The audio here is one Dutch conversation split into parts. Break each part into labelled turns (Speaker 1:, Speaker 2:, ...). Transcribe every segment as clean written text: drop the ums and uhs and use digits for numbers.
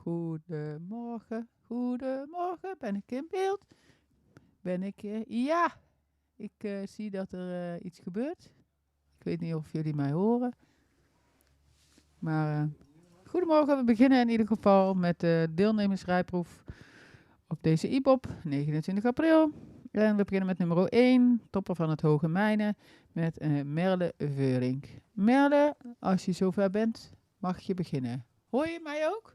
Speaker 1: Goedemorgen, goedemorgen. Ben ik in beeld? Ben ik... ja, ik zie dat er iets gebeurt. Ik weet niet of jullie mij horen. Maar goedemorgen, we beginnen in ieder geval met de deelnemersrijproef op deze IBOP, 29 april. En we beginnen met nummer 1, topper van het Hoge Mijnen, met Merle Veurink. Merle, als je zover bent, mag je beginnen. Hoor je mij ook?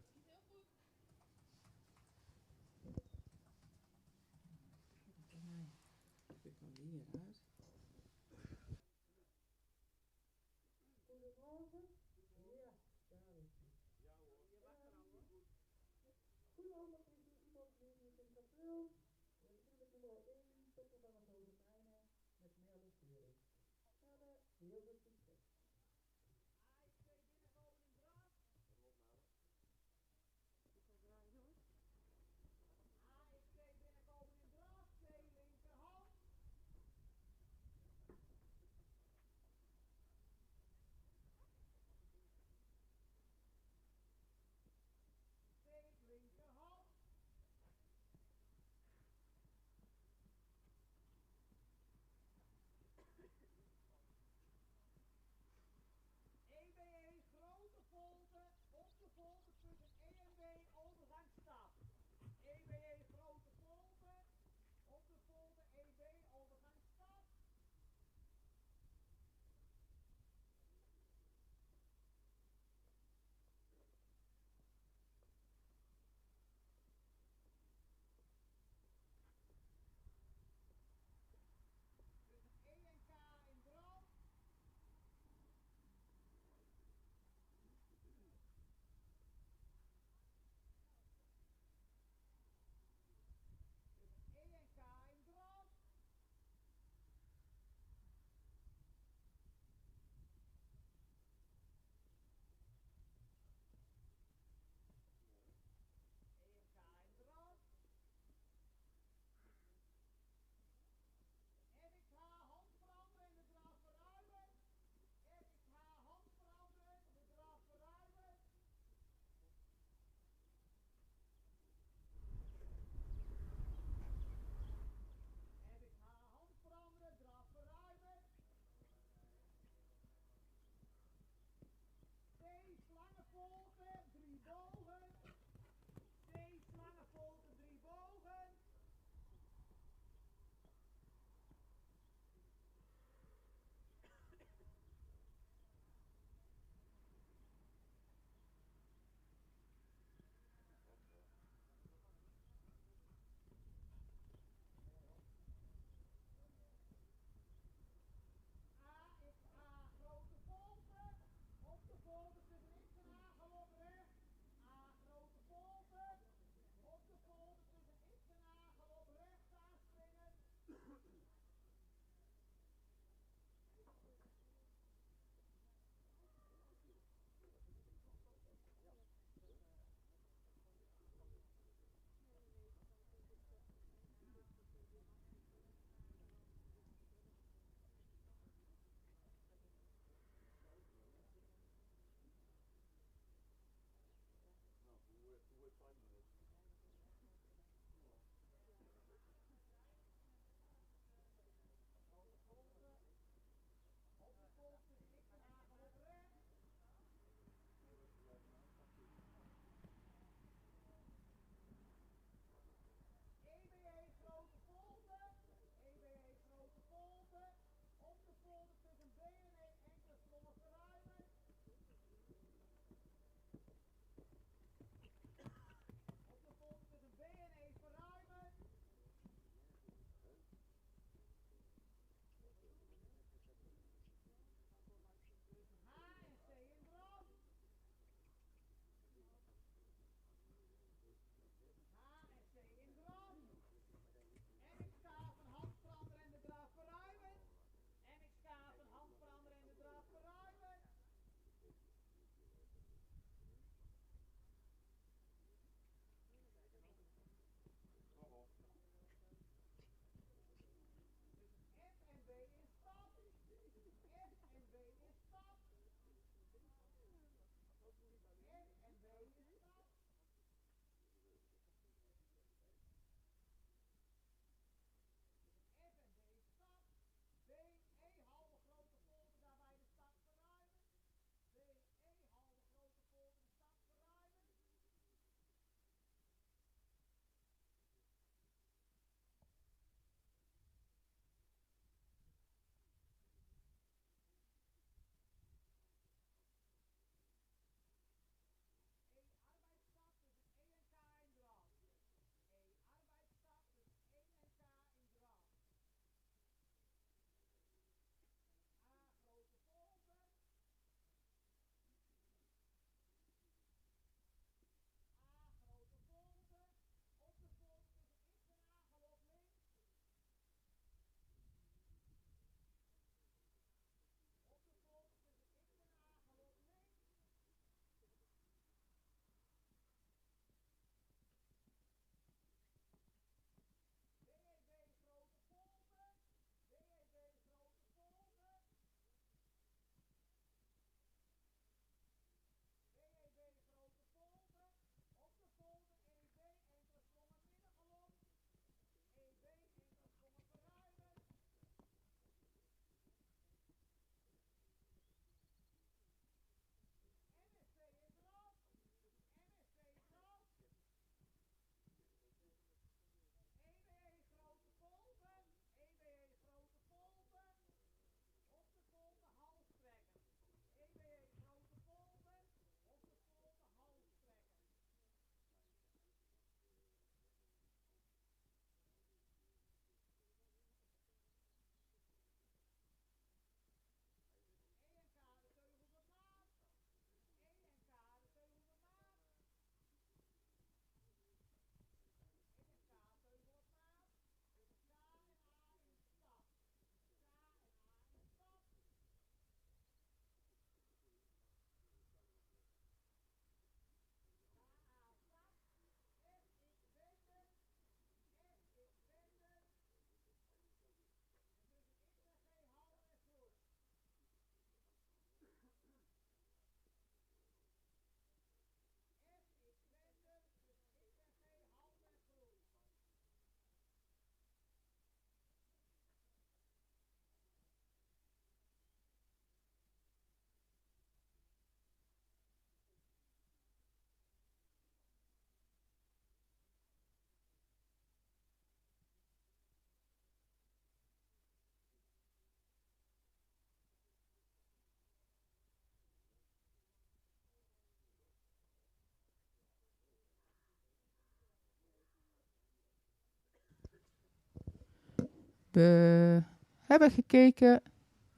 Speaker 1: We hebben gekeken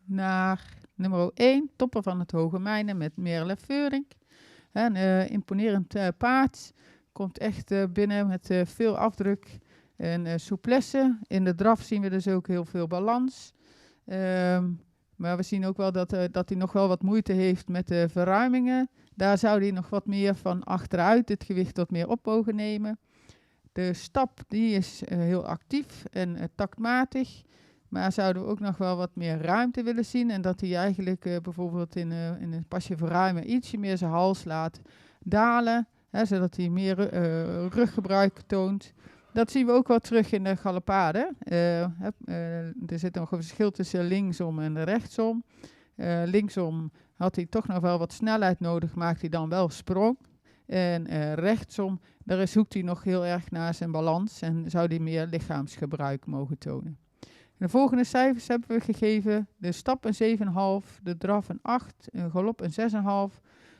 Speaker 1: naar nummer 1, Topper van het Hoge Mijnen met Merle Veurink. Een imponerend paard. Komt echt binnen met veel afdruk en souplesse. In de draf zien we dus ook heel veel balans. Maar we zien ook wel dat hij nog wel wat moeite heeft met de verruimingen. Daar zou hij nog wat meer van achteruit het gewicht wat meer op mogen nemen. De stap die is heel actief en taktmatig. Maar zouden we ook nog wel wat meer ruimte willen zien. En dat hij eigenlijk bijvoorbeeld in een pasje verruimen ietsje meer zijn hals laat dalen. Hè, zodat hij meer ruggebruik toont. Dat zien we ook wel terug in de galopade. Er zit nog een verschil tussen linksom en rechtsom. Linksom had hij toch nog wel wat snelheid nodig, maakt hij dan wel sprong. En rechtsom, daar zoekt hij nog heel erg naar zijn balans en zou hij meer lichaamsgebruik mogen tonen. De volgende cijfers hebben we gegeven. De stap een 7,5, de draf een 8, een galop een 6,5,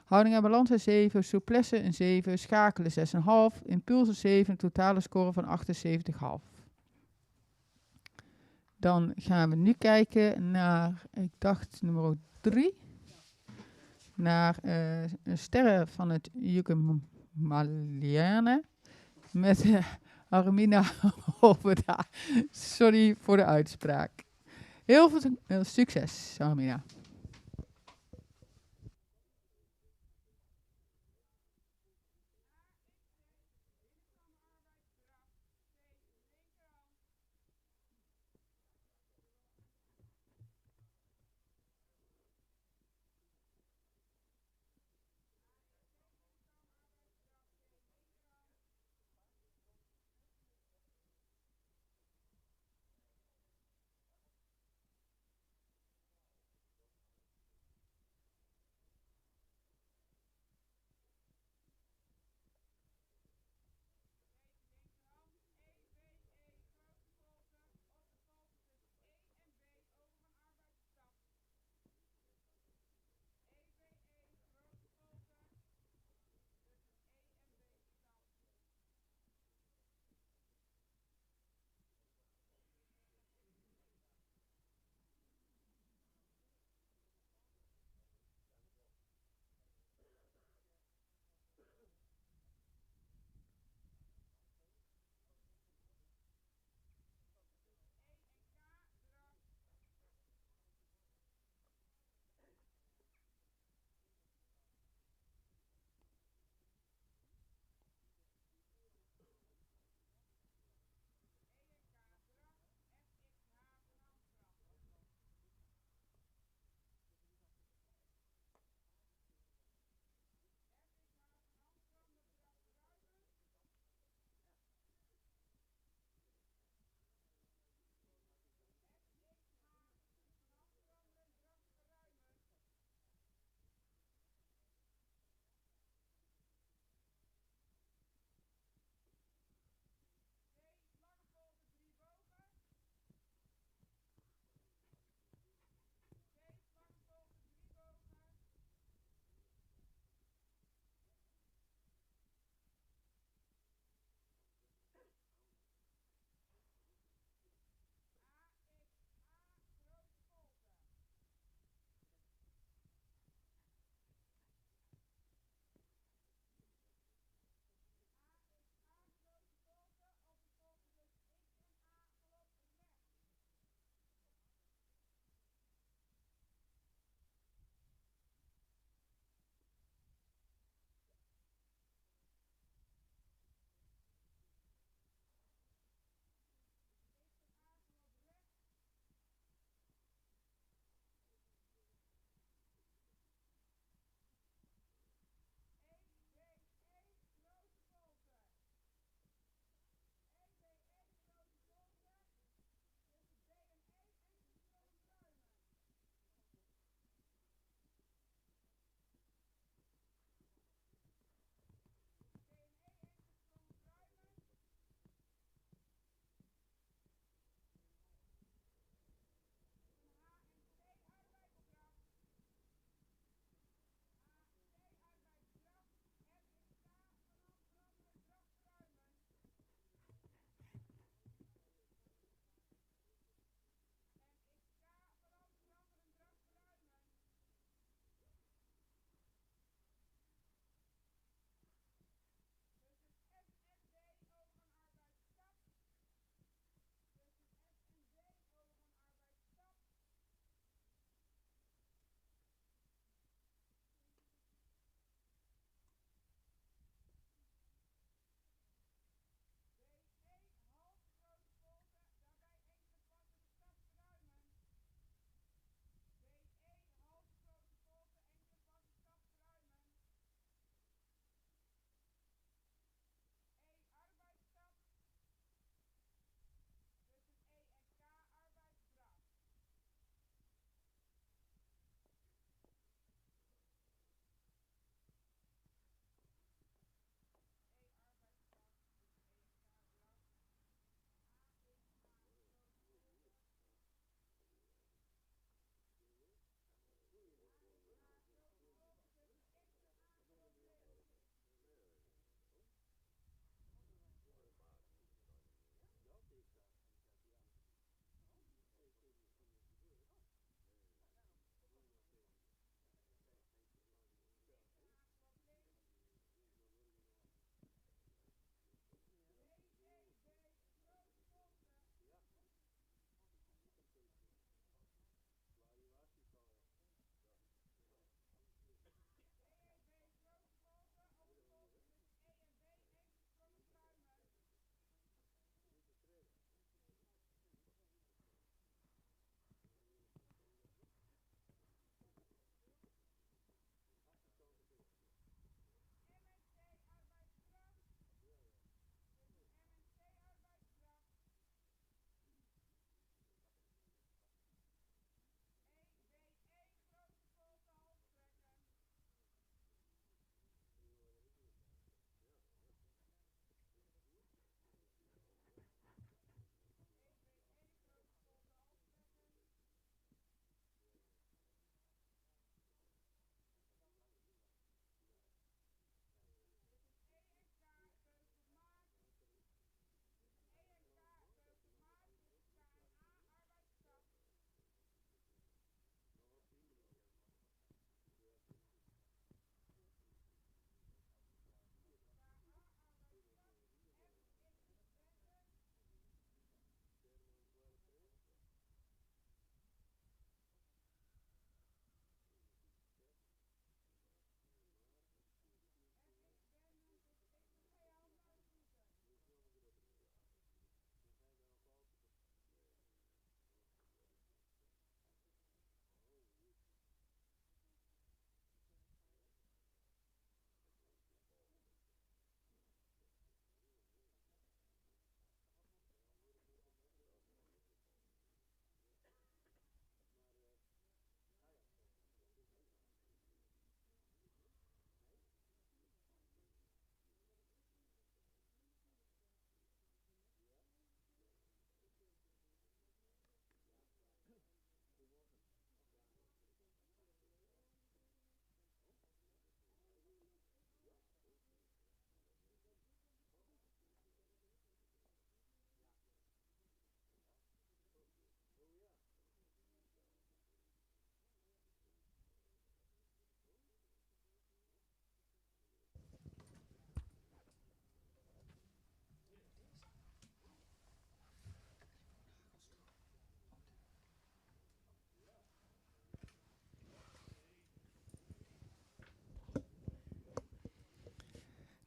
Speaker 1: houding en balans een 7, souplesse een 7, schakelen 6,5, impuls een 7, totale score van 78,5. Dan gaan we nu kijken naar, ik dacht nummer 3, naar sterren van het Jugemalierne met Armina Hoverda. Sorry voor de uitspraak. Heel veel succes, Armina.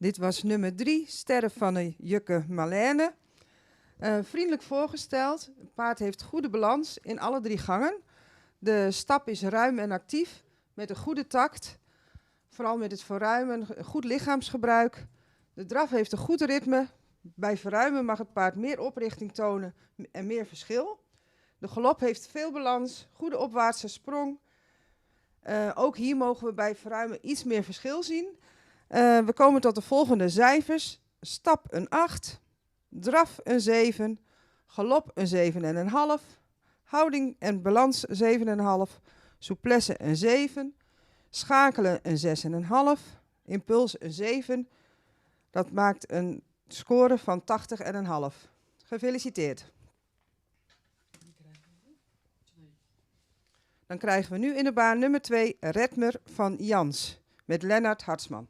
Speaker 2: Dit was nummer 3, Sterren van de Jukke Marlene. Vriendelijk voorgesteld. Het paard heeft goede balans in alle 3 gangen. De stap is ruim en actief, met een goede tact. Vooral met het verruimen, goed lichaamsgebruik. De draf heeft een goed ritme. Bij verruimen mag het paard meer oprichting tonen en meer verschil. De galop heeft veel balans, goede opwaartse sprong. Ook hier mogen we bij verruimen iets meer verschil zien. We komen tot de volgende cijfers. Stap een 8, draf een 7, galop een 7,5, houding en balans 7,5, souplesse een 7, schakelen een 6,5, impuls een 7. Dat maakt een score van 80,5. Gefeliciteerd. Dan krijgen we nu in de baan nummer 2 Redmer van Jans met Lennart Hartsman.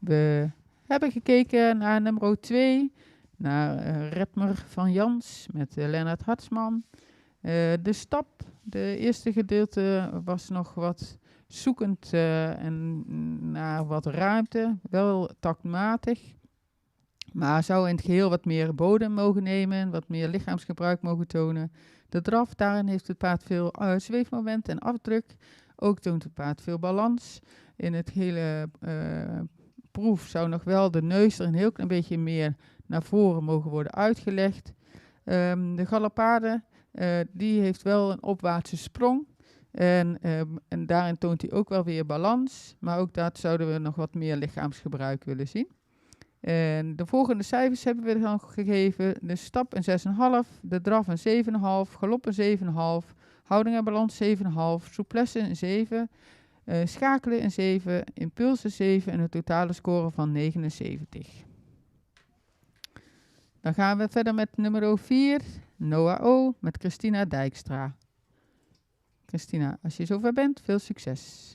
Speaker 1: We hebben gekeken naar nummer 2, naar Ritmer van Jans met Lennart Hartsman. De stap, de eerste gedeelte, was nog wat zoekend en naar wat ruimte, wel taktmatig. Maar zou in het geheel wat meer bodem mogen nemen, wat meer lichaamsgebruik mogen tonen. De draf, daarin heeft het paard veel zweefmoment en afdruk. Ook toont het paard veel balans. In het hele proef zou nog wel de neus er een heel klein beetje meer naar voren mogen worden uitgelegd. De galopade, die heeft wel een opwaartse sprong. En daarin toont hij ook wel weer balans. Maar ook dat zouden we nog wat meer lichaamsgebruik willen zien. En de volgende cijfers hebben we dan gegeven. De stap een 6,5, de draf een 7,5, galop een 7,5, houding en balans 7,5, souplesse een 7, schakelen een 7, impuls een 7 en een totale score van 79. Dan gaan we verder met nummer 4, Noah O. met Christina Dijkstra. Christina, als je zover bent, veel succes.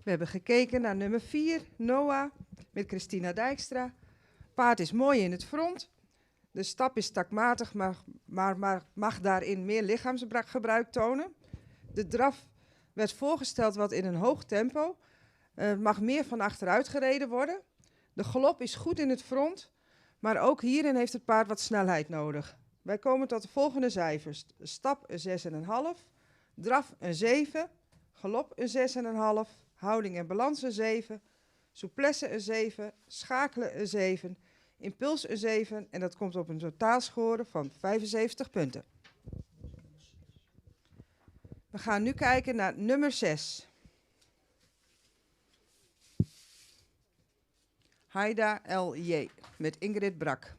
Speaker 2: We hebben gekeken naar nummer 4, Noah, met Christina Dijkstra. Paard is mooi in het front. De stap is stakmatig, maar mag daarin meer lichaamsgebruik tonen. De draf werd voorgesteld wat in een hoog tempo. Mag meer van achteruit gereden worden. De galop is goed in het front, maar ook hierin heeft het paard wat snelheid nodig. Wij komen tot de volgende cijfers. Stap een 6,5, draf een 7, galop een 6,5, houding en balans een 7, souplesse een 7, schakelen een 7, impuls een 7 en dat komt op een totaalscore van 75 punten. We gaan nu kijken naar nummer 6. Haida L.J. met Ingrid Brak.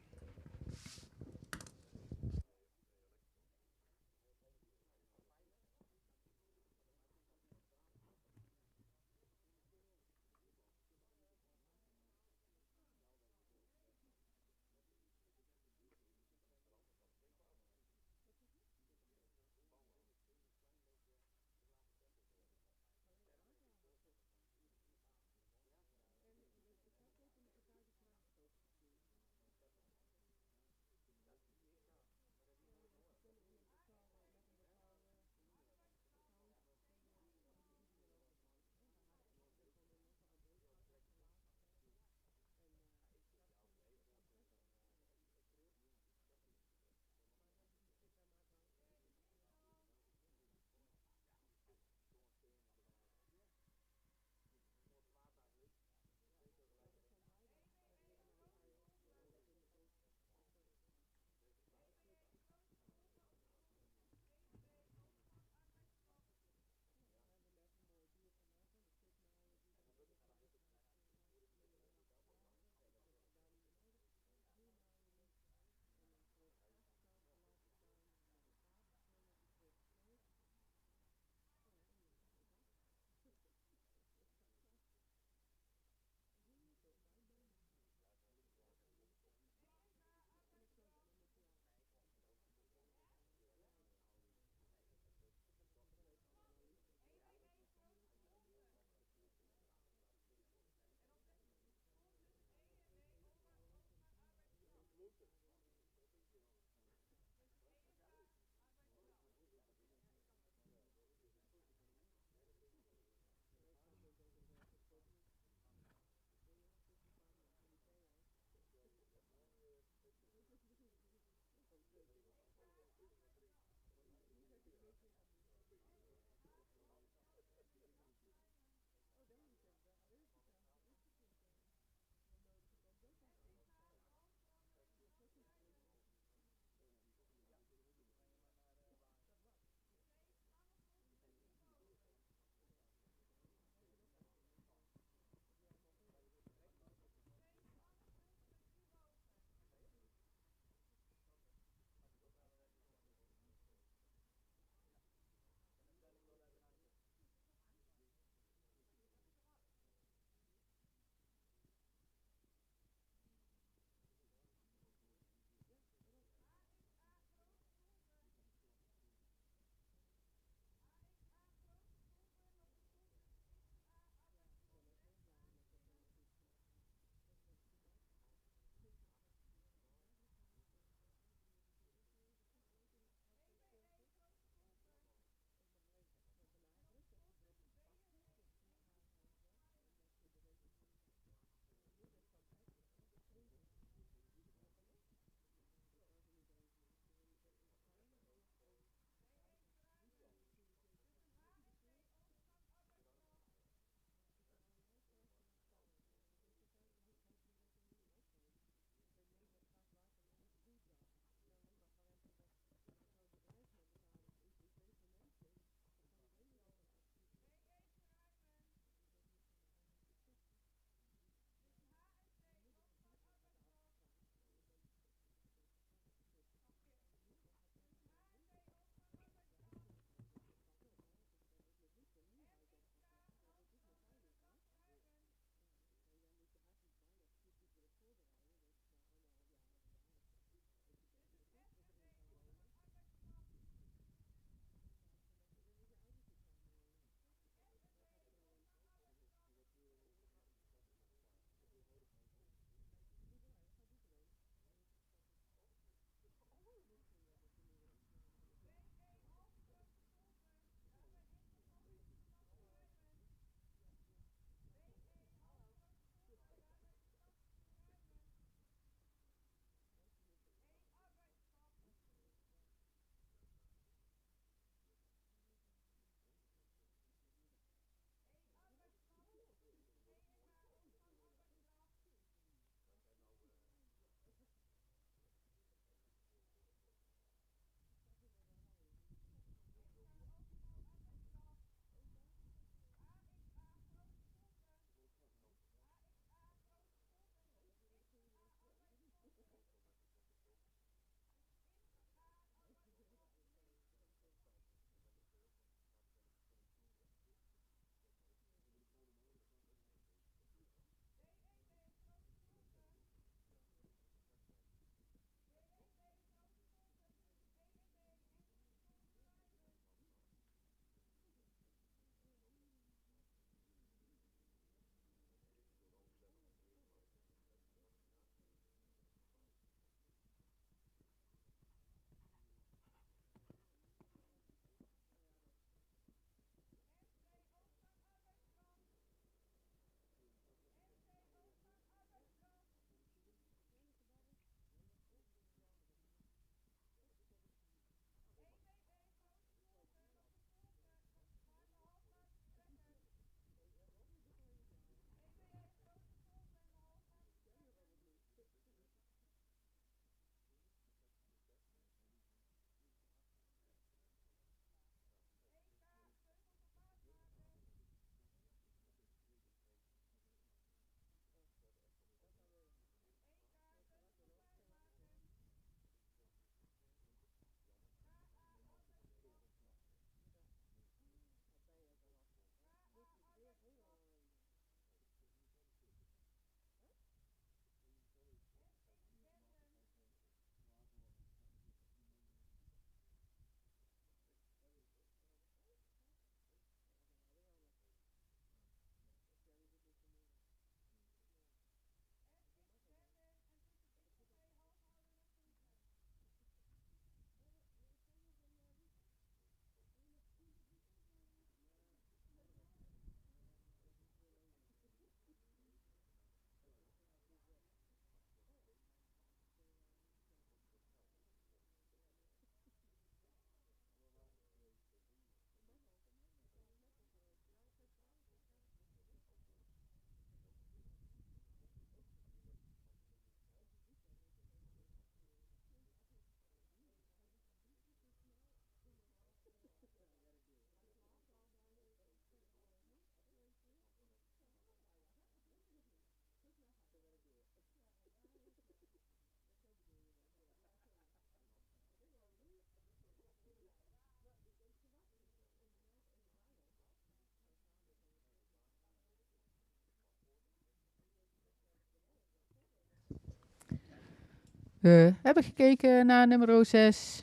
Speaker 1: We hebben gekeken naar nummer 6,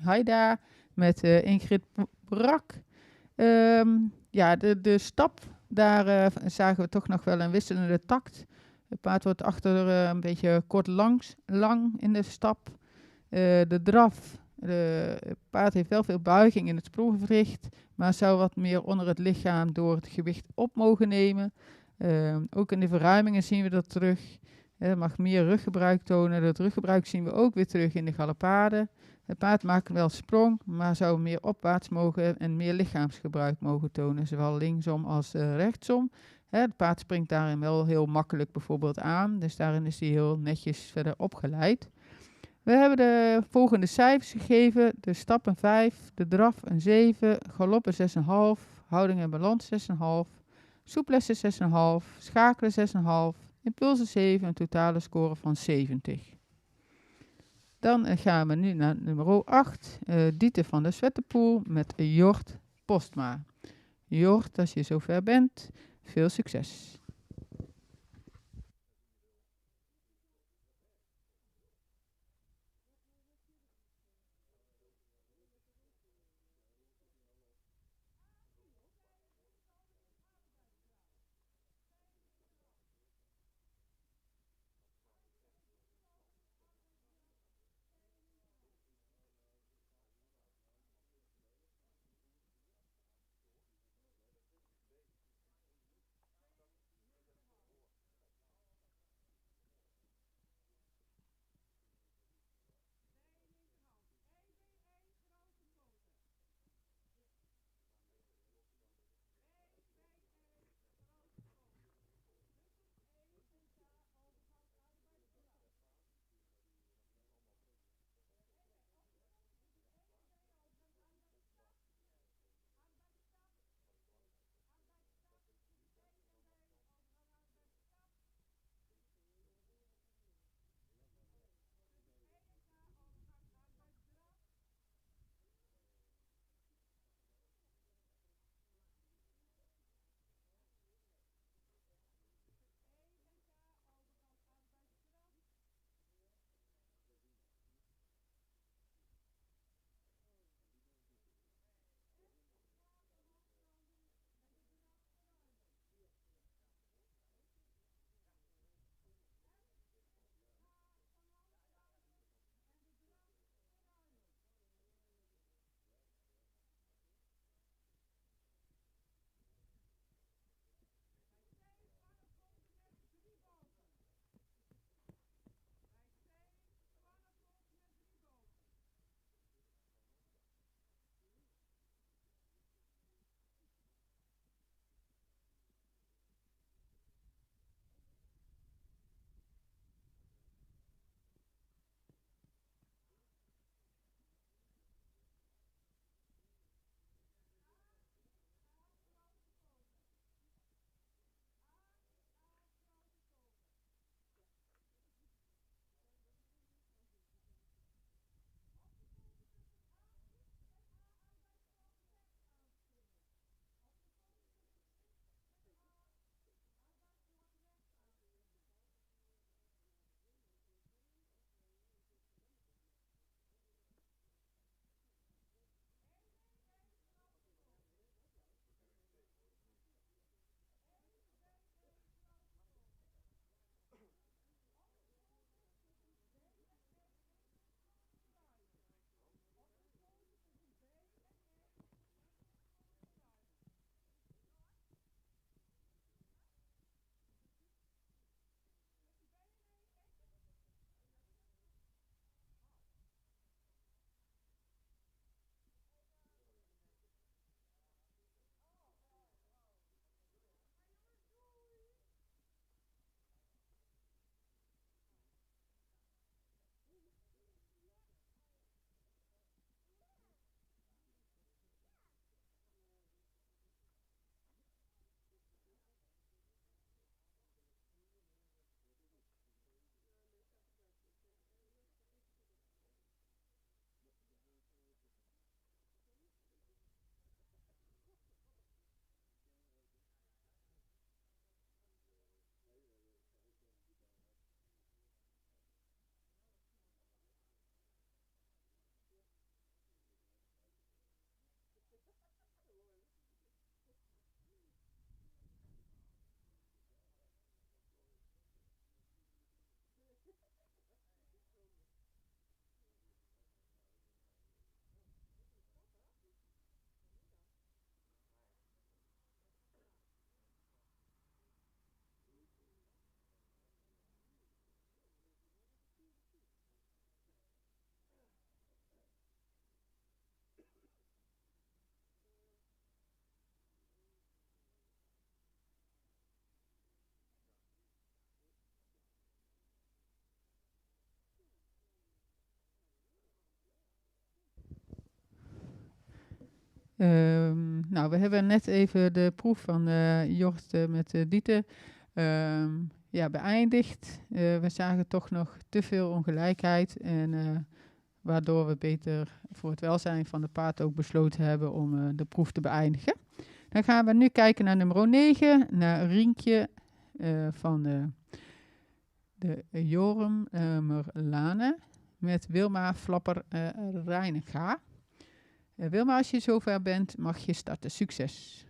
Speaker 1: Haida, met Ingrid Brak. Ja, de stap, daar zagen we toch nog wel een wisselende takt. Het paard wordt achter een beetje kort lang in de stap. De draf, het paard heeft wel veel buiging in het spronggewricht, maar zou wat meer onder het lichaam door het gewicht op mogen nemen. Ook in de verruimingen zien we dat terug. Het mag meer ruggebruik tonen. Dat ruggebruik zien we ook weer terug in de galopade. Het paard maakt wel sprong, maar zou meer opwaarts mogen en meer lichaamsgebruik mogen tonen, zowel linksom als rechtsom. Het paard springt daarin wel heel makkelijk bijvoorbeeld aan, dus daarin is hij heel netjes verder opgeleid. We hebben de volgende cijfers gegeven. De stap een 5, de draf een 7, galop een 6,5, houding en balans 6,5, souplesse 6,5, schakelen 6,5, impulsen 7, een totale score van 70. Dan gaan we nu naar nummer 8, Dieter van der Svettenpoel met Jort Postma. Jort, als je zover bent, veel succes. Nou, we hebben net even de proef van Jort met Dieter beëindigd. We zagen toch nog te veel ongelijkheid en waardoor we beter voor het welzijn van de paard ook besloten hebben om de proef te beëindigen. Dan gaan we nu kijken naar nummer 9, naar Rientje van de Jorum Merlane met Wilma Flapper Reininga. Wilma, als je zover bent, mag je starten. Succes!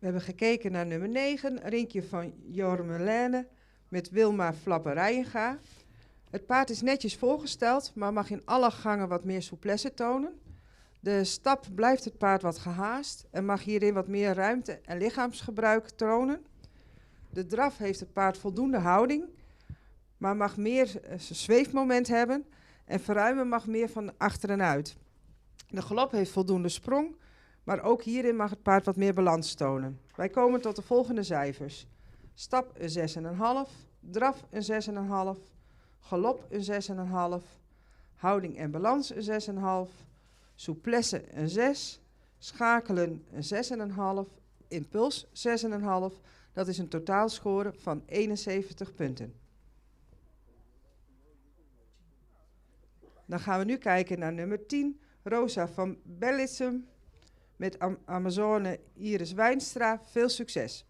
Speaker 2: We hebben gekeken naar nummer 9, Rinkje van Jormelene met Wilma Flapperijenga. Het paard is netjes voorgesteld, maar mag in alle gangen wat meer souplesse tonen. De stap blijft het paard wat gehaast en mag hierin wat meer ruimte en lichaamsgebruik tonen. De draf heeft het paard voldoende houding, maar mag meer zweefmoment hebben en verruimen mag meer van achteren uit. De galop heeft voldoende sprong, maar ook hierin mag het paard wat meer balans tonen. Wij komen tot de volgende cijfers. Stap een 6,5, draf een 6,5, galop een 6,5, houding en balans een 6,5, souplesse een 6, schakelen een 6,5, impuls 6,5. Dat is een totaalscore van 71 punten. Dan gaan we nu kijken naar nummer 10, Rosa van Bellissum met Amazone Iris Wijnstra. Veel succes!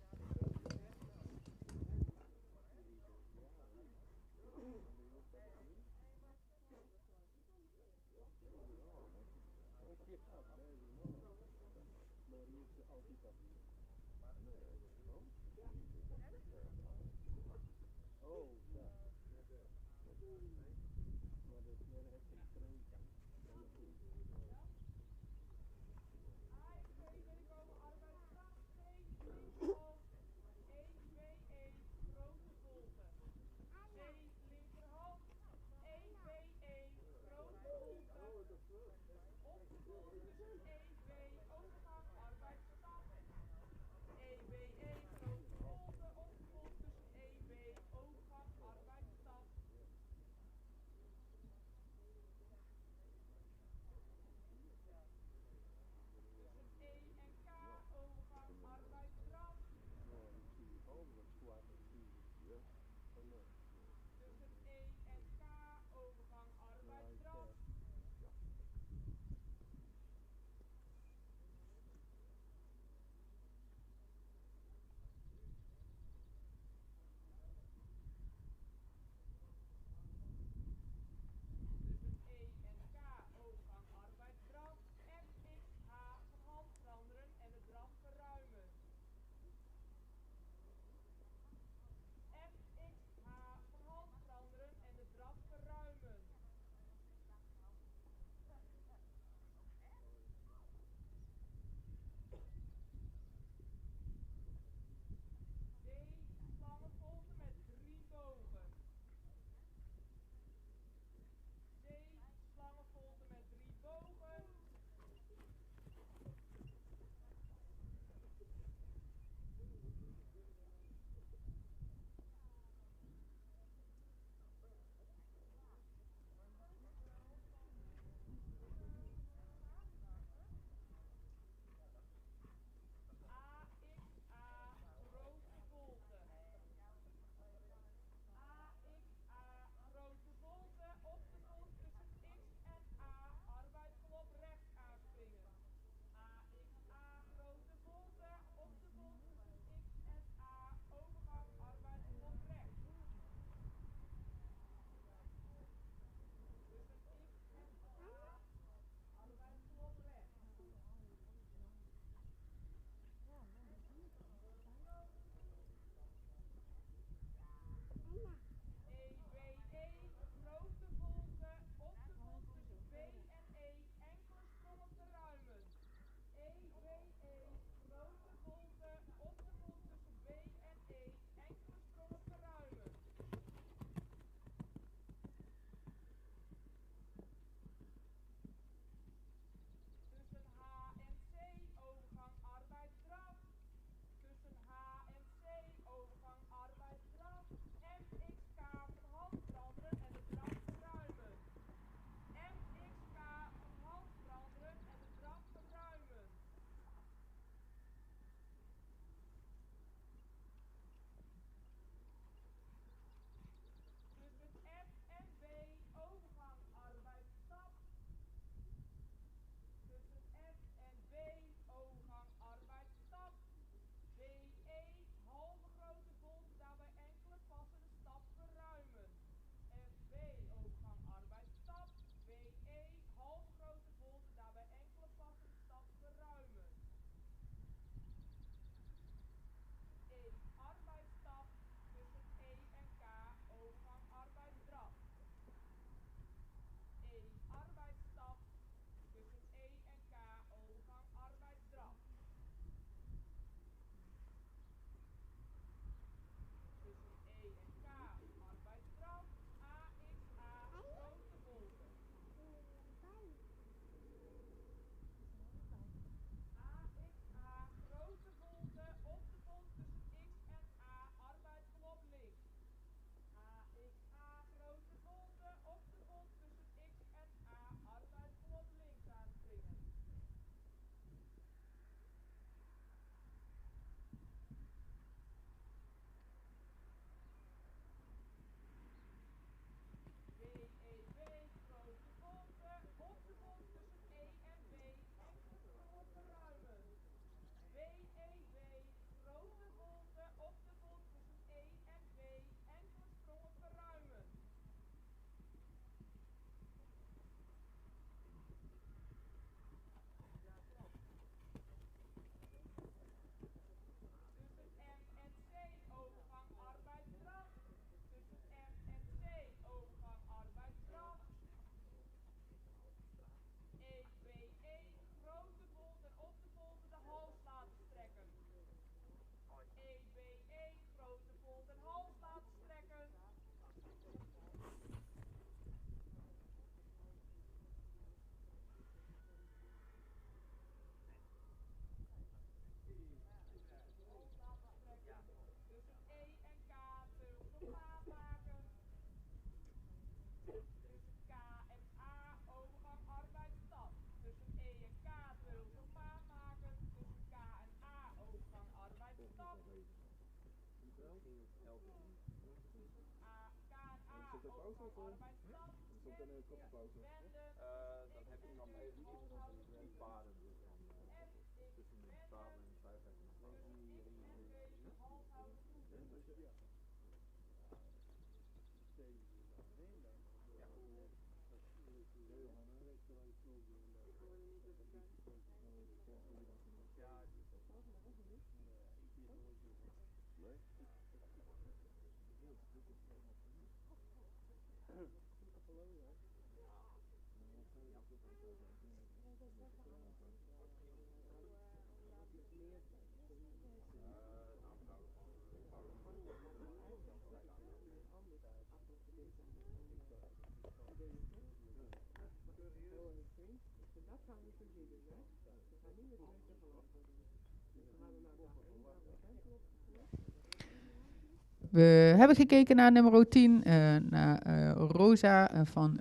Speaker 1: We hebben gekeken naar nummer 10, naar Rosa van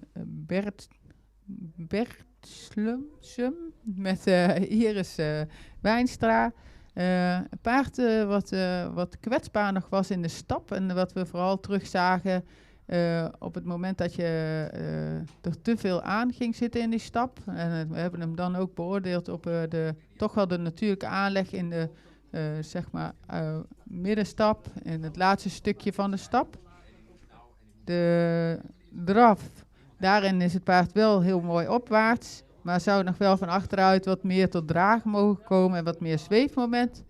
Speaker 1: Bertslum met Iris Wijnstra. Een paard wat kwetsbaar nog was in de stap en wat we vooral terugzagen op het moment dat je er te veel aan ging zitten in die stap. En we hebben hem dan ook beoordeeld op toch wel de natuurlijke aanleg in de zeg maar middenstap, in het laatste stukje van de stap. De draf, daarin is het paard wel heel mooi opwaarts, maar zou nog wel van achteruit wat meer tot dragen mogen komen en wat meer zweefmoment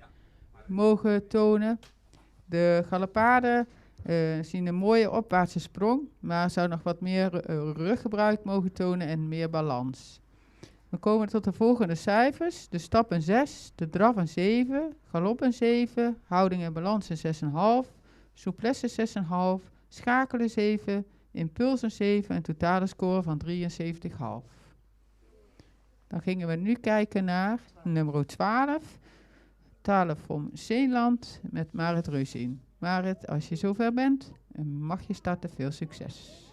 Speaker 1: mogen tonen. De galopade zien een mooie opwaartse sprong, maar zou nog wat meer ruggebruik mogen tonen en meer balans. We komen tot de volgende cijfers. De stap een 6, de draf een 7, galop een 7, houding en balans een 6,5, souplesse 6,5, schakelen 7, impuls een 7 en totale score van 73,5. Dan gingen we nu kijken naar nummer 12, Talefom Zeeland met Marit Reusien. Marit, als je zover bent, mag je starten. Veel succes.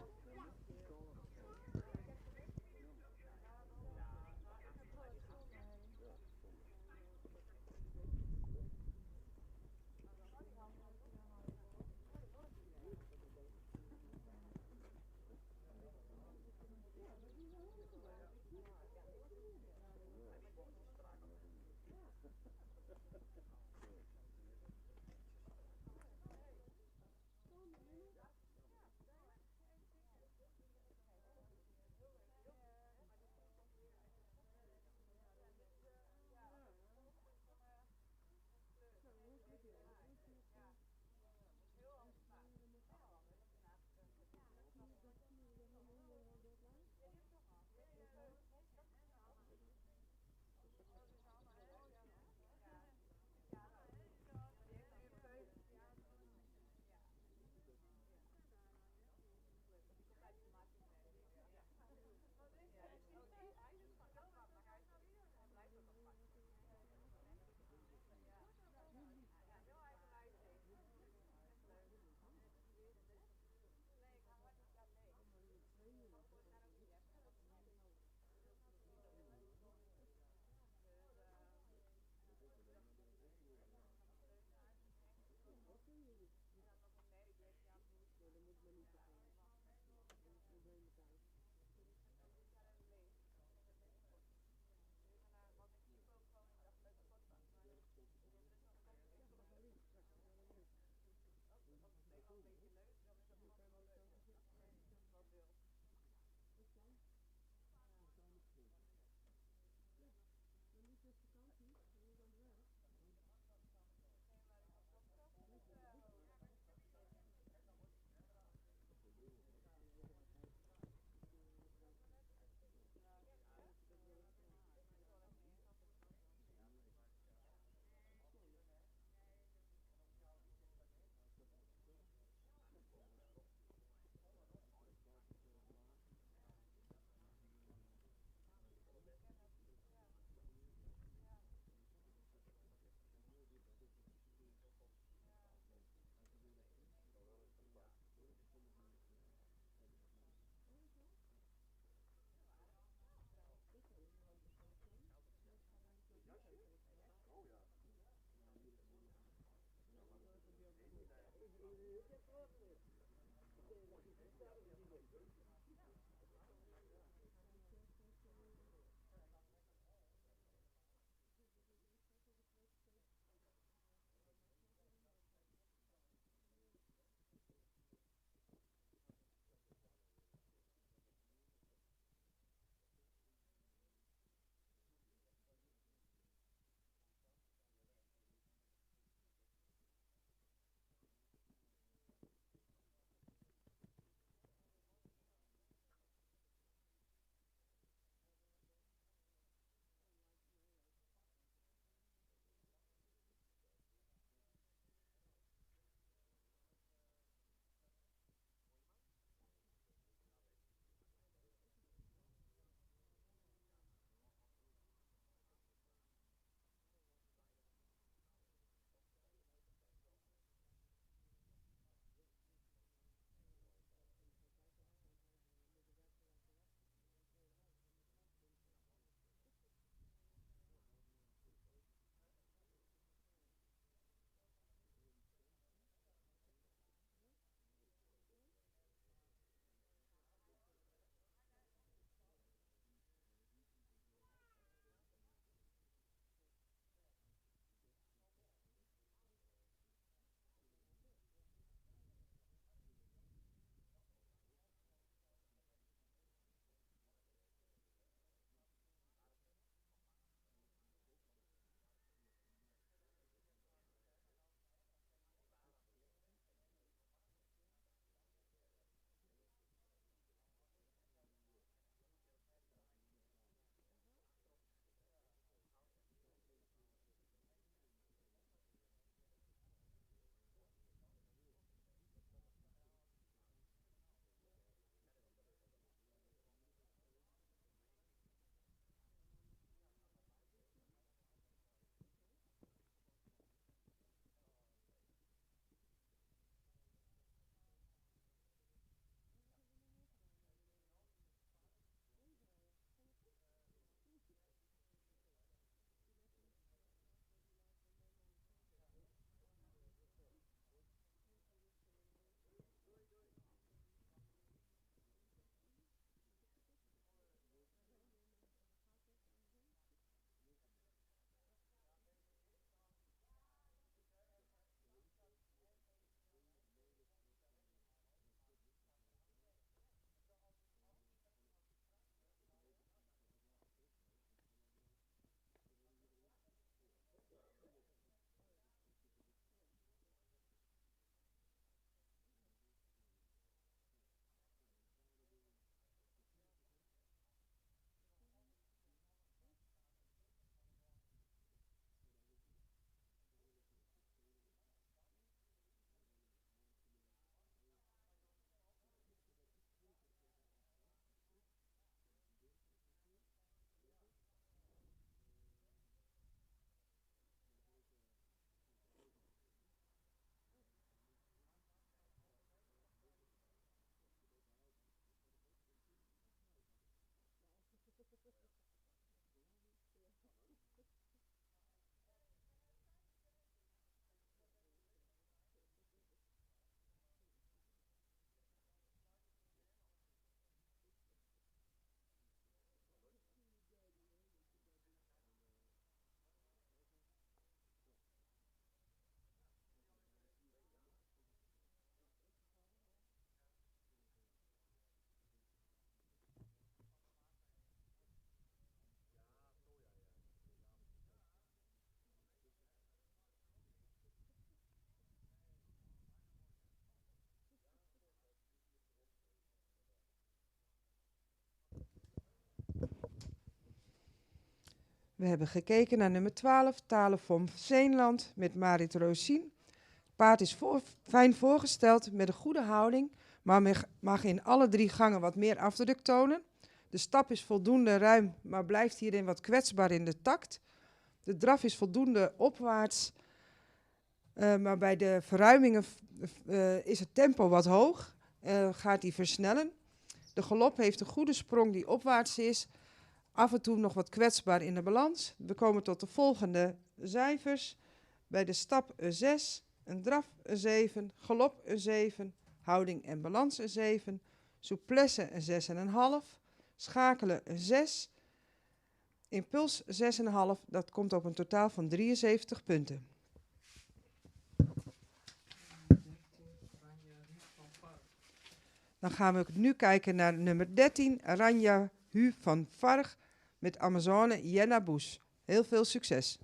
Speaker 2: We hebben gekeken naar nummer 12, Talen van Zeenland met Marit Roosien. Het paard is fijn voorgesteld met een goede houding, maar mag in alle 3 gangen wat meer afdruk tonen. De stap is voldoende ruim, maar blijft hierin wat kwetsbaar in de takt. De draf is voldoende opwaarts, maar bij de verruimingen is het tempo wat hoog. Gaat hij versnellen. De galop heeft een goede sprong die opwaarts is. Af en toe nog wat kwetsbaar in de balans. We komen tot de volgende cijfers. Bij de stap een 6, een draf een 7, galop een 7, houding en balans een 7, souplesse een 6,5, schakelen een 6, impuls 6,5. Dat komt op een totaal van 73 punten. Dan gaan we nu kijken naar nummer 13, Ranja Hu van Varg met Amazone Jenna Boes. Heel veel succes!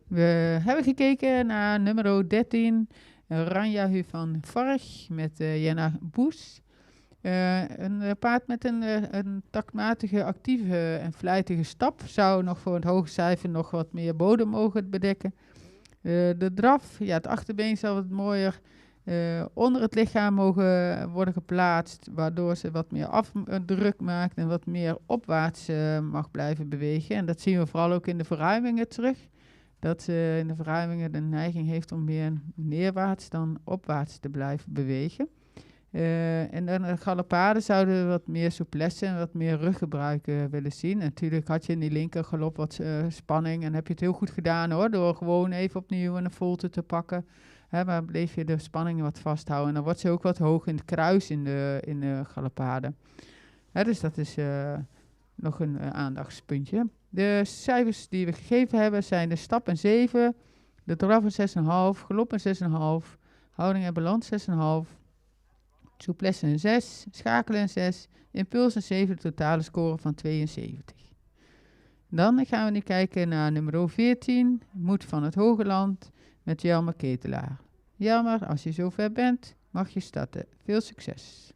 Speaker 1: We hebben gekeken naar nummer 13, Ranja van Varg met Jenna Boes. Een paard met een taktmatige, actieve en vlijtige stap zou nog voor het hoge cijfer nog wat meer bodem mogen bedekken. De draf, ja, het achterbeen zou wat mooier onder het lichaam mogen worden geplaatst, waardoor ze wat meer afdruk maakt en wat meer opwaarts mag blijven bewegen. En dat zien we vooral ook in de verruimingen terug. Dat ze in de verruimingen de neiging heeft om meer neerwaarts dan opwaarts te blijven bewegen. En dan de galoppade zouden we wat meer souplesse en wat meer ruggebruik willen zien. En natuurlijk had je in die linker galop wat spanning en heb je het heel goed gedaan hoor, door gewoon even opnieuw een volte te pakken. Maar bleef je de spanning wat vasthouden. En dan wordt ze ook wat hoog in het kruis in de galoppade. Dus dat is nog een aandachtspuntje. De cijfers die we gegeven hebben zijn de stap een 7, de draf een 6,5, galop een 6,5, houding en balans 6,5, souplesse een 6, schakelen een 6, impuls een 7, de totale score van 72. Dan gaan we nu kijken naar nummer 14, Moed van het Hoge Land, met Jelmer Ketelaar. Jelmer, als je zover bent, mag je starten. Veel succes!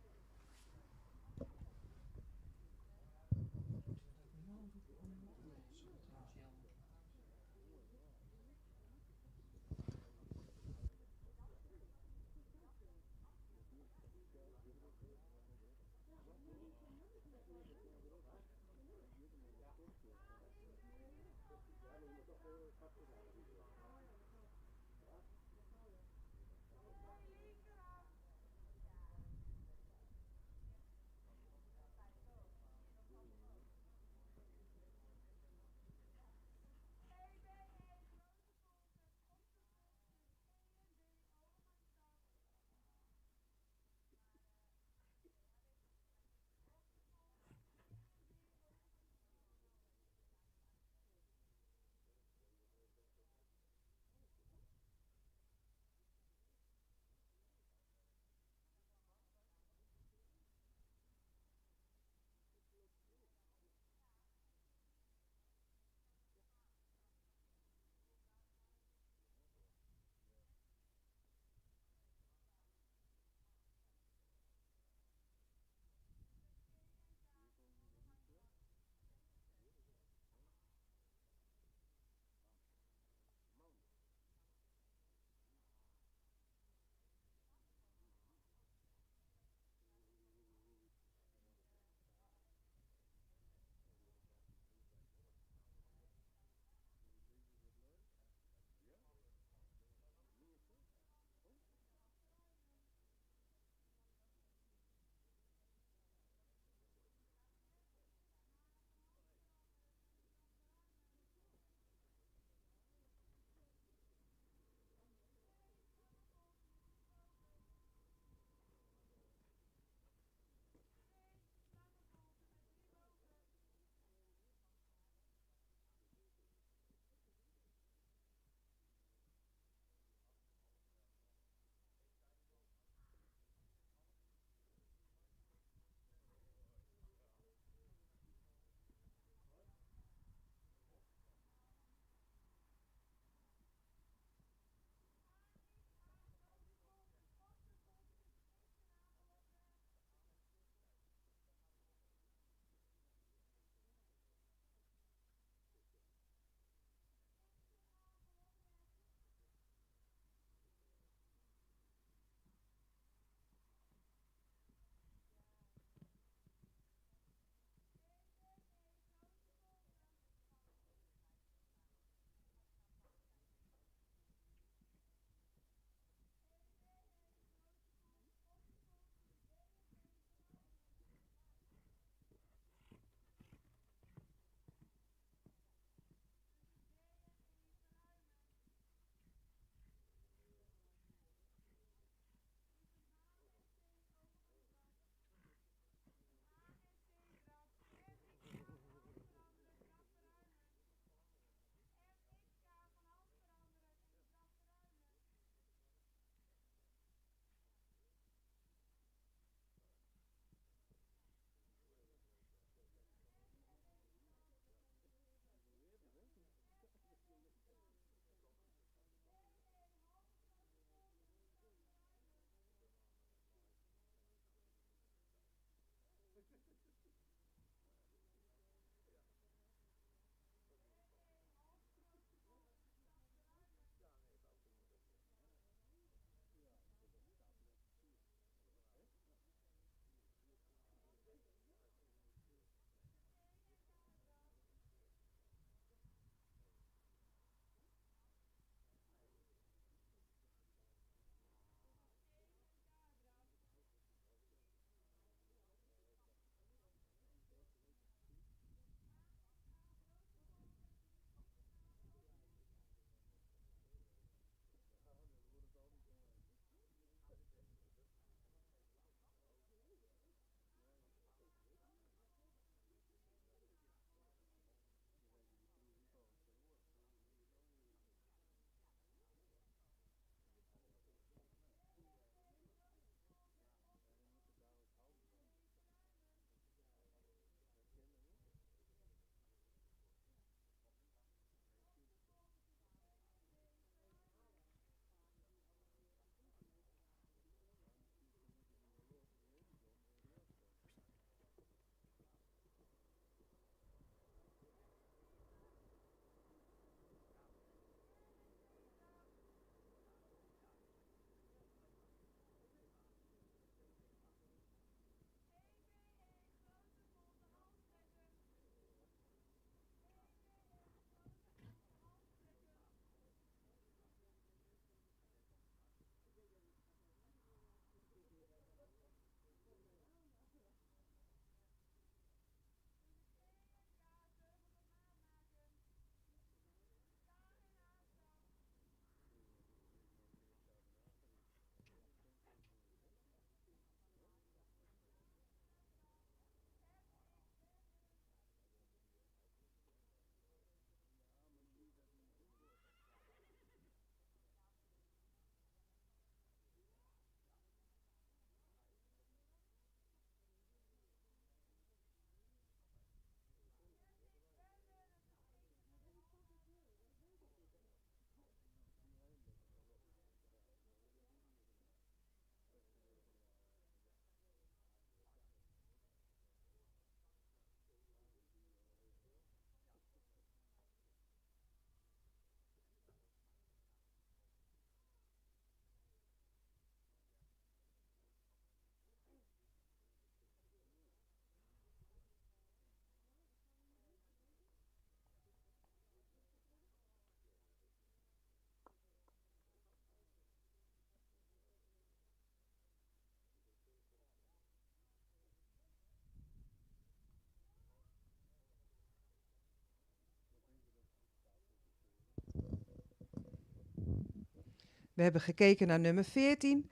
Speaker 2: We hebben gekeken naar nummer 14.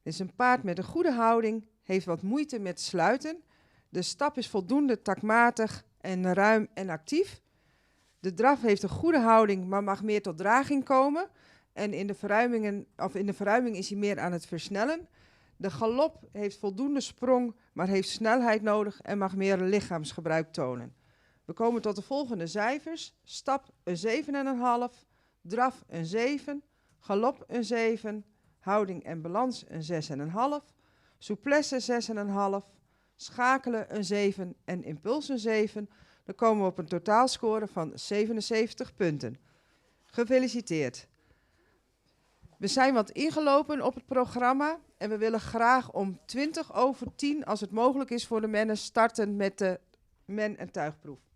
Speaker 2: Dit is een paard met een goede houding, heeft wat moeite met sluiten. De stap is voldoende takmatig en ruim en actief. De draf heeft een goede houding, maar mag meer tot draging komen. En in de verruiming is hij meer aan het versnellen. De galop heeft voldoende sprong, maar heeft snelheid nodig en mag meer lichaamsgebruik tonen. We komen tot de volgende cijfers. Stap een 7,5, draf een 7, galop een 7, houding en balans een 6,5, souplesse 6,5, schakelen een 7 en impuls een 7. Dan komen we op een totaalscore van 77 punten. Gefeliciteerd. We zijn wat ingelopen op het programma en we willen graag om 10:20, als het mogelijk is voor de mennen, starten met de men- en tuigproef.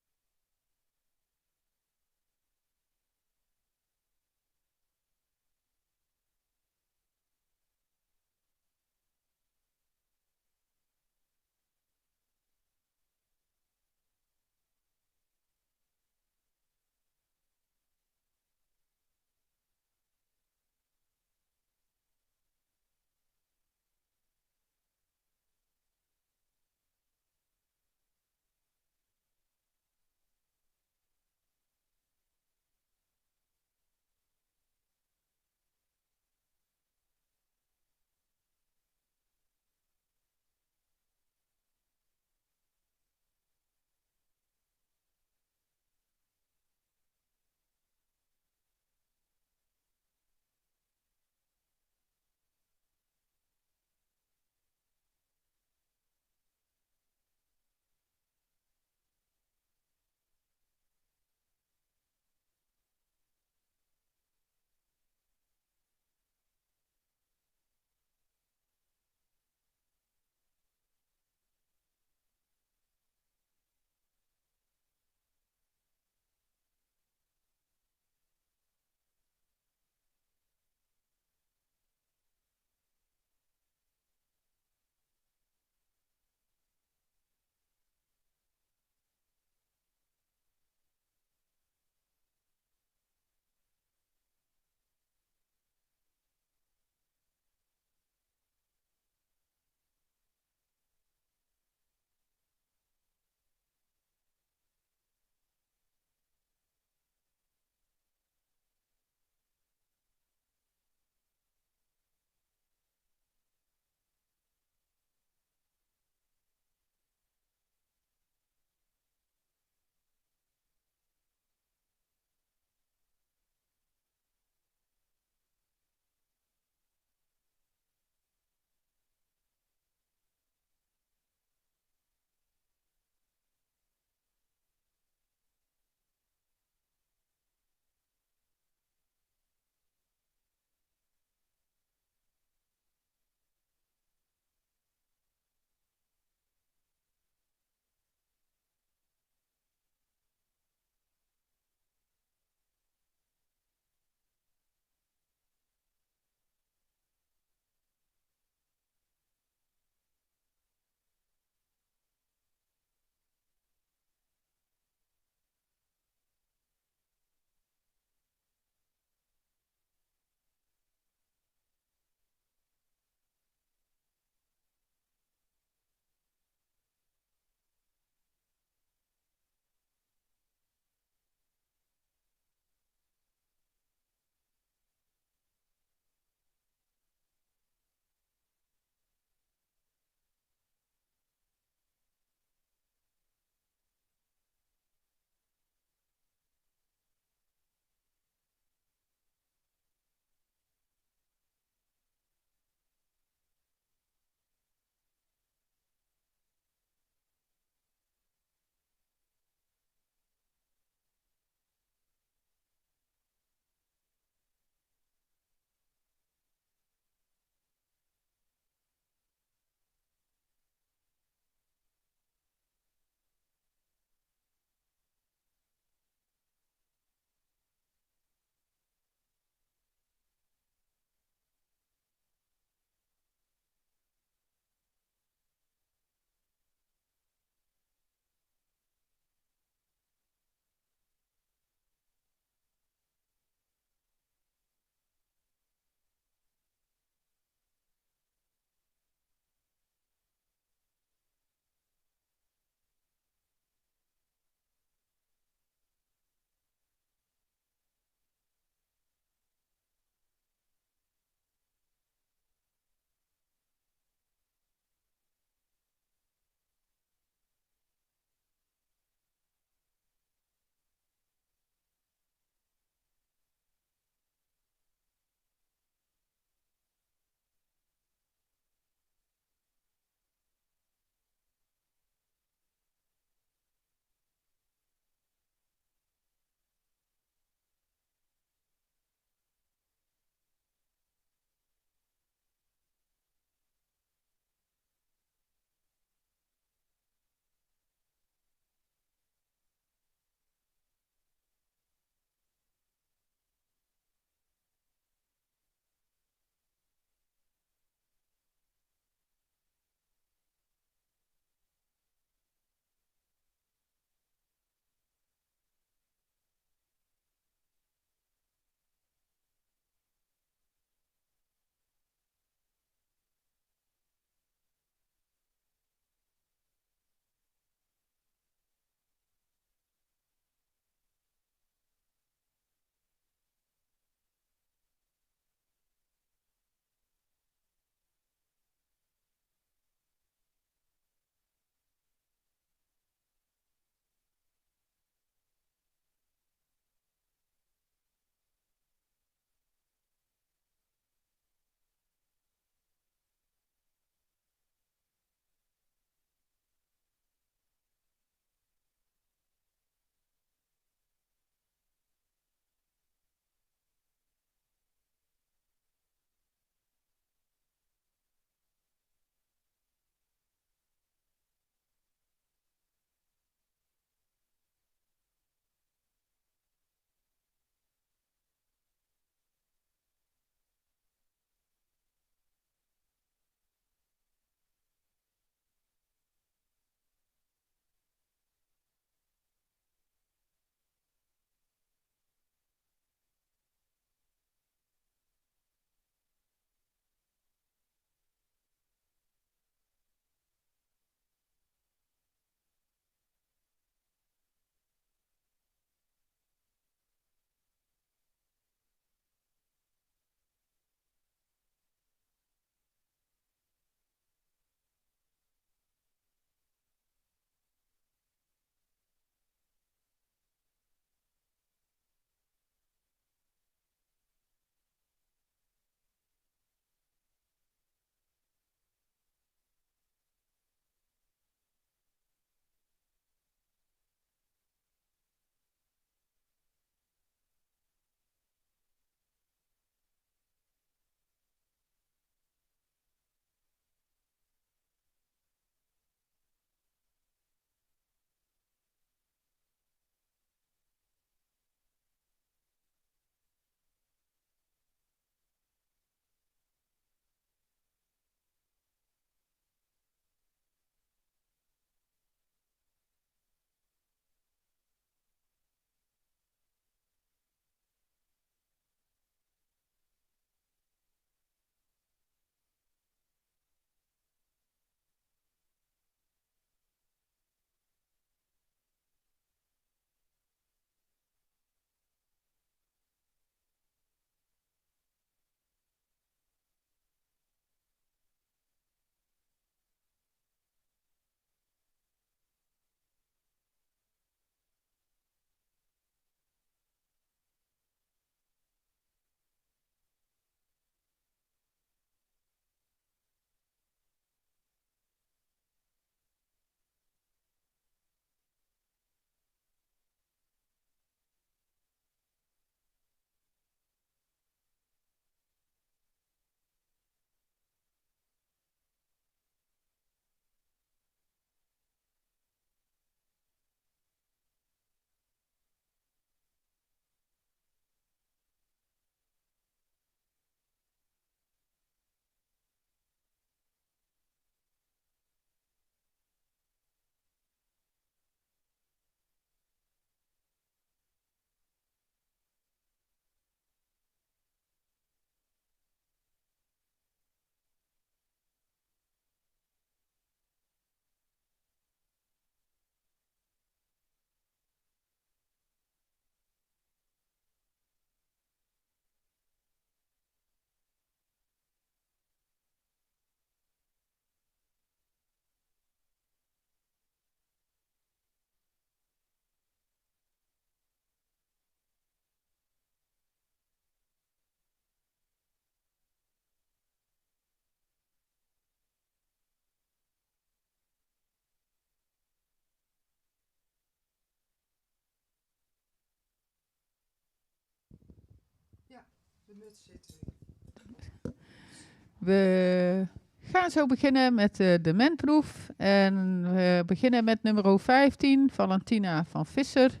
Speaker 1: We gaan zo beginnen met de menproef. En we beginnen met nummer 15, Valentina van Visser,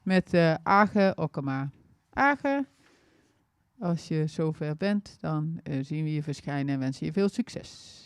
Speaker 1: met Age Okkema. Age, als je zover bent, dan zien we je verschijnen en wensen je veel succes.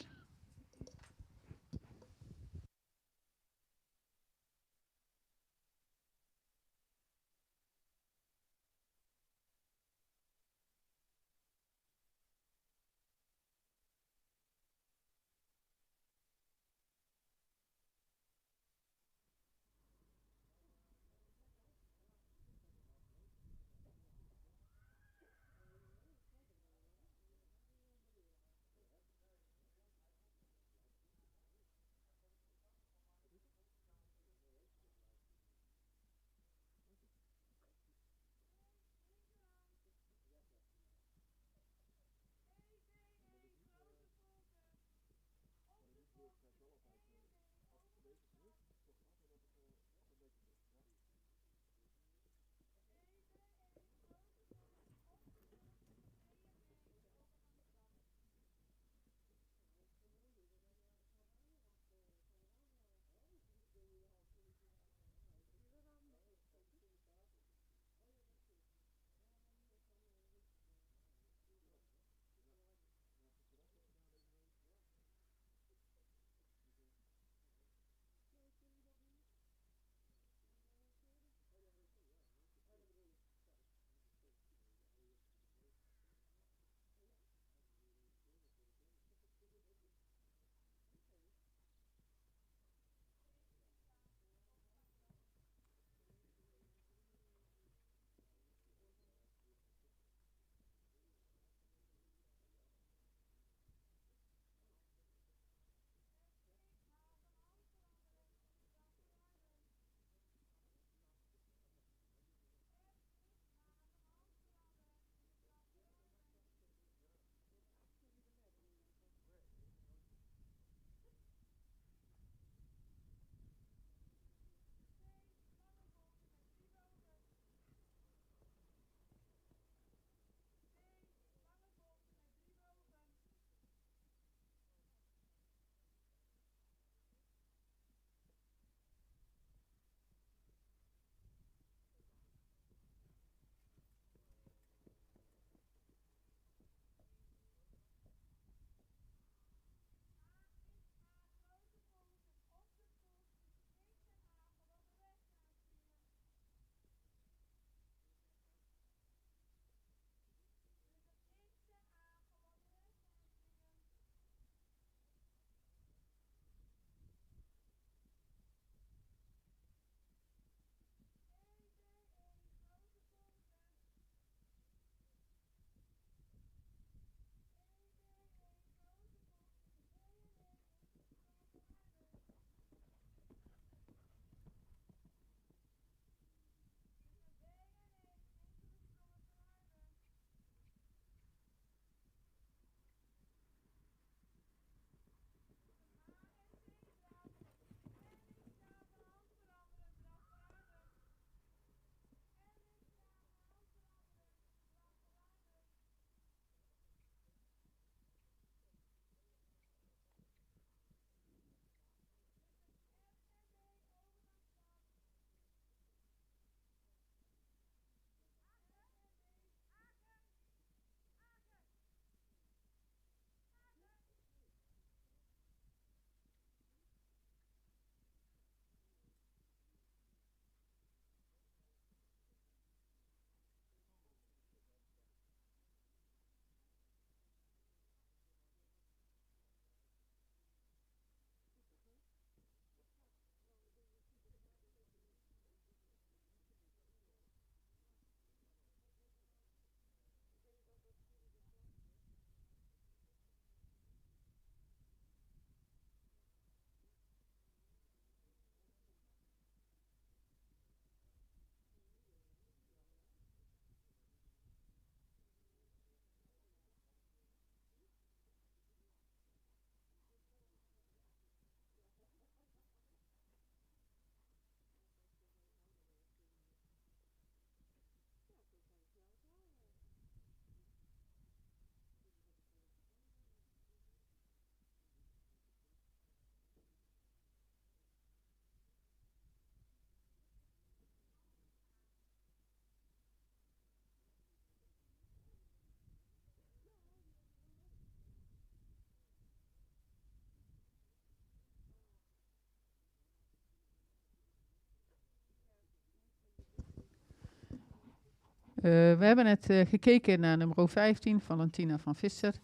Speaker 1: We hebben net gekeken naar nummer 15, Valentina van Visser.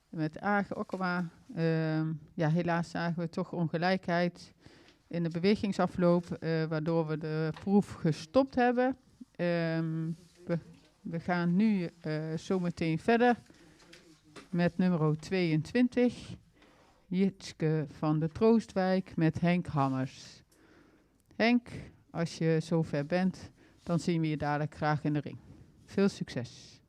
Speaker 1: Met Age Okkema. Ja, helaas zagen we toch ongelijkheid in de bewegingsafloop, waardoor we de proef gestopt hebben. We gaan nu zometeen verder met nummer 22. Jitske van de Troostwijk met Henk Hammers. Henk, als je zover bent, dan zien we je dadelijk graag in de ring. Veel succes.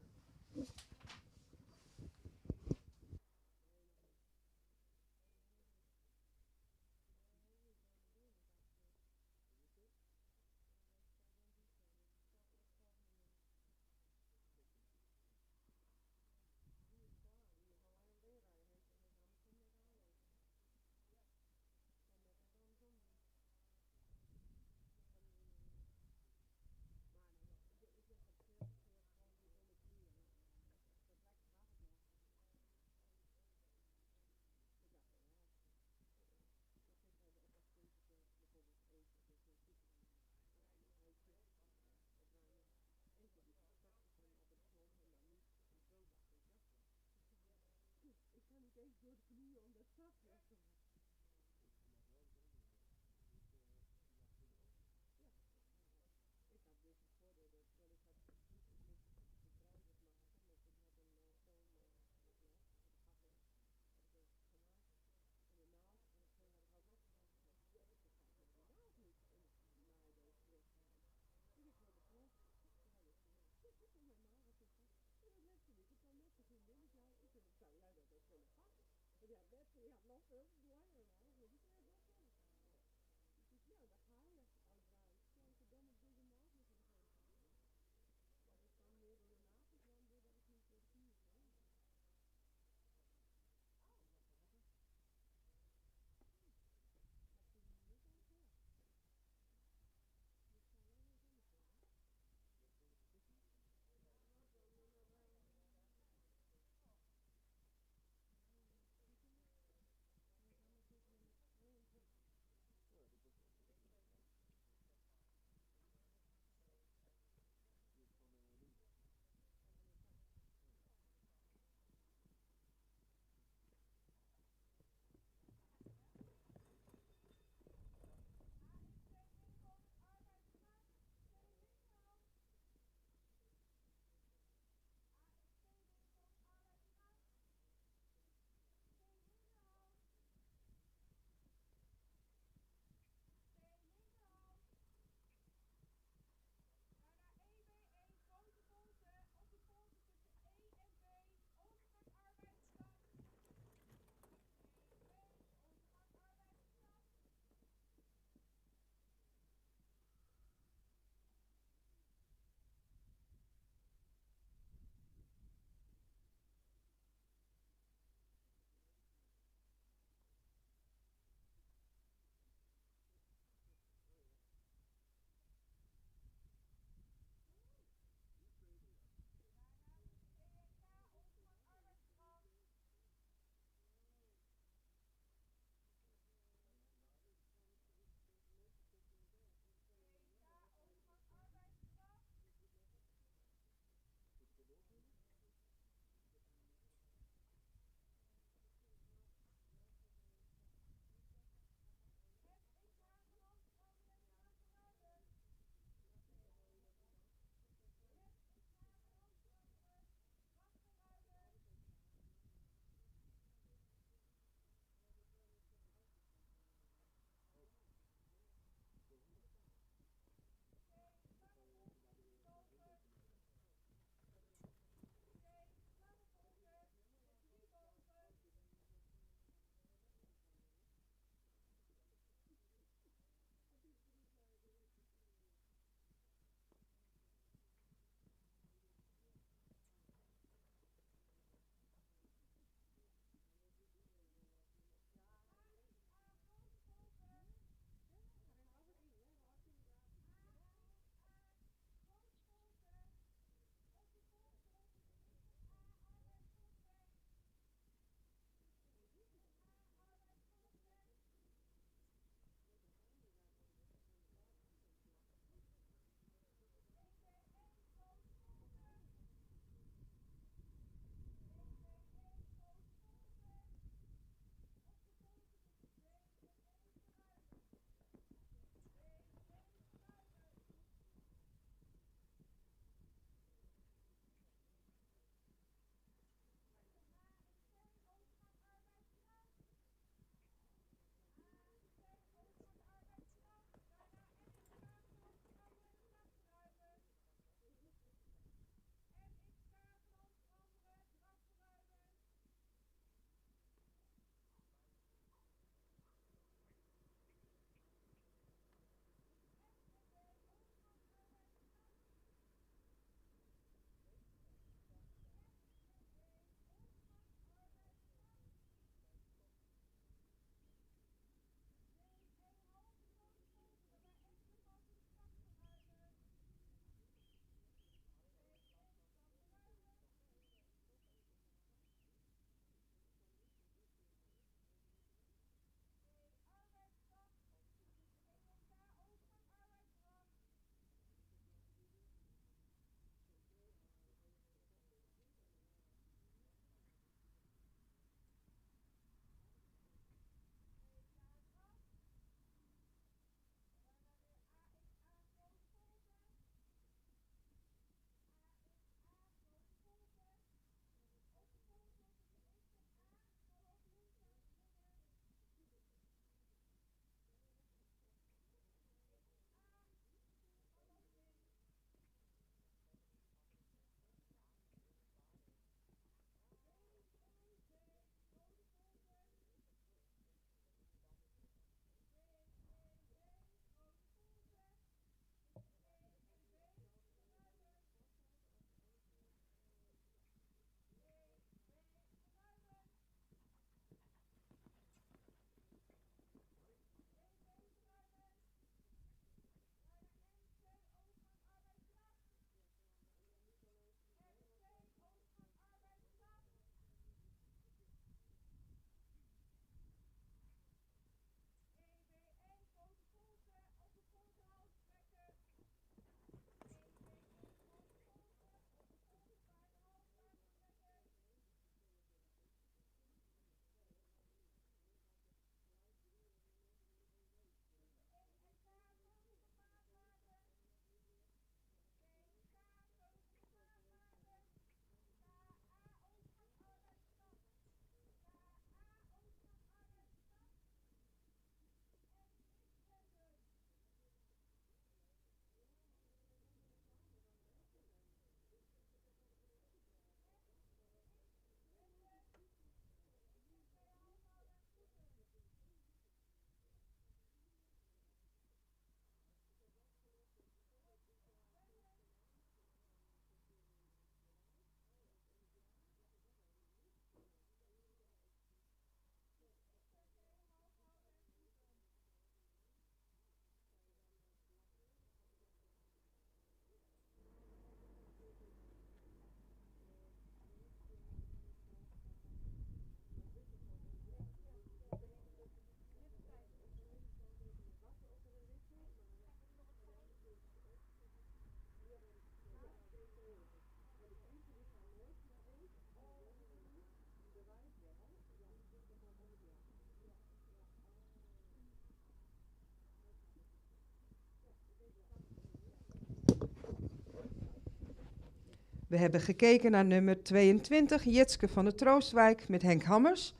Speaker 2: We hebben gekeken naar nummer 22, Jitske van de Troostwijk met Henk Hammers.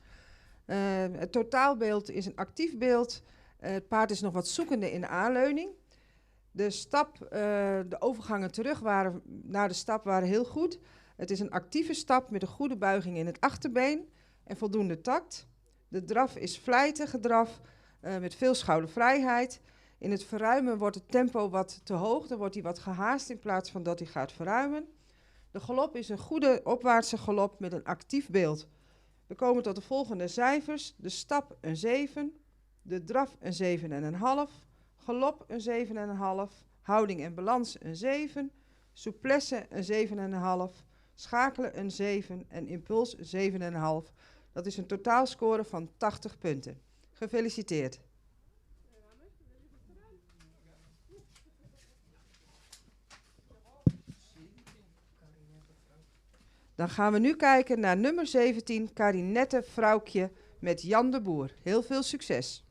Speaker 2: Het totaalbeeld is een actief beeld. Het paard is nog wat zoekende in de aanleuning. De overgangen terug naar de stap waren heel goed. Het is een actieve stap met een goede buiging in het achterbeen en voldoende tact. De draf is vlijtige draf met veel schoudervrijheid. In het verruimen wordt het tempo wat te hoog. Dan wordt hij wat gehaast in plaats van dat hij gaat verruimen. De galop is een goede opwaartse galop met een actief beeld. We komen tot de volgende cijfers. De stap een 7, de draf een 7,5, galop een 7,5, houding en balans een 7, souplesse een 7,5, schakelen een 7 en impuls 7,5. Dat is een totaalscore van 80 punten. Gefeliciteerd. Dan gaan we nu kijken naar nummer 17, Karinette Vrouwtje met Jan de Boer. Heel veel succes.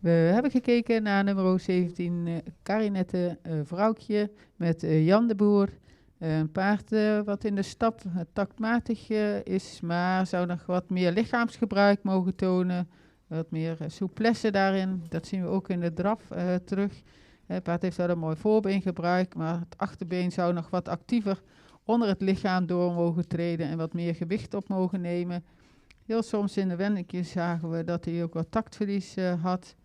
Speaker 1: We hebben gekeken naar nummer 17, Karinette Vrouwtje met Jan de Boer. Een paard wat in de stap taktmatig is, maar zou nog wat meer lichaamsgebruik mogen tonen. Wat meer souplesse daarin. Dat zien we ook in de draf terug. Het paard heeft wel een mooi voorbeengebruik, maar het achterbeen zou nog wat actiever onder het lichaam door mogen treden en wat meer gewicht op mogen nemen. Heel soms in de wendingjes zagen we dat hij ook wat taktverlies had.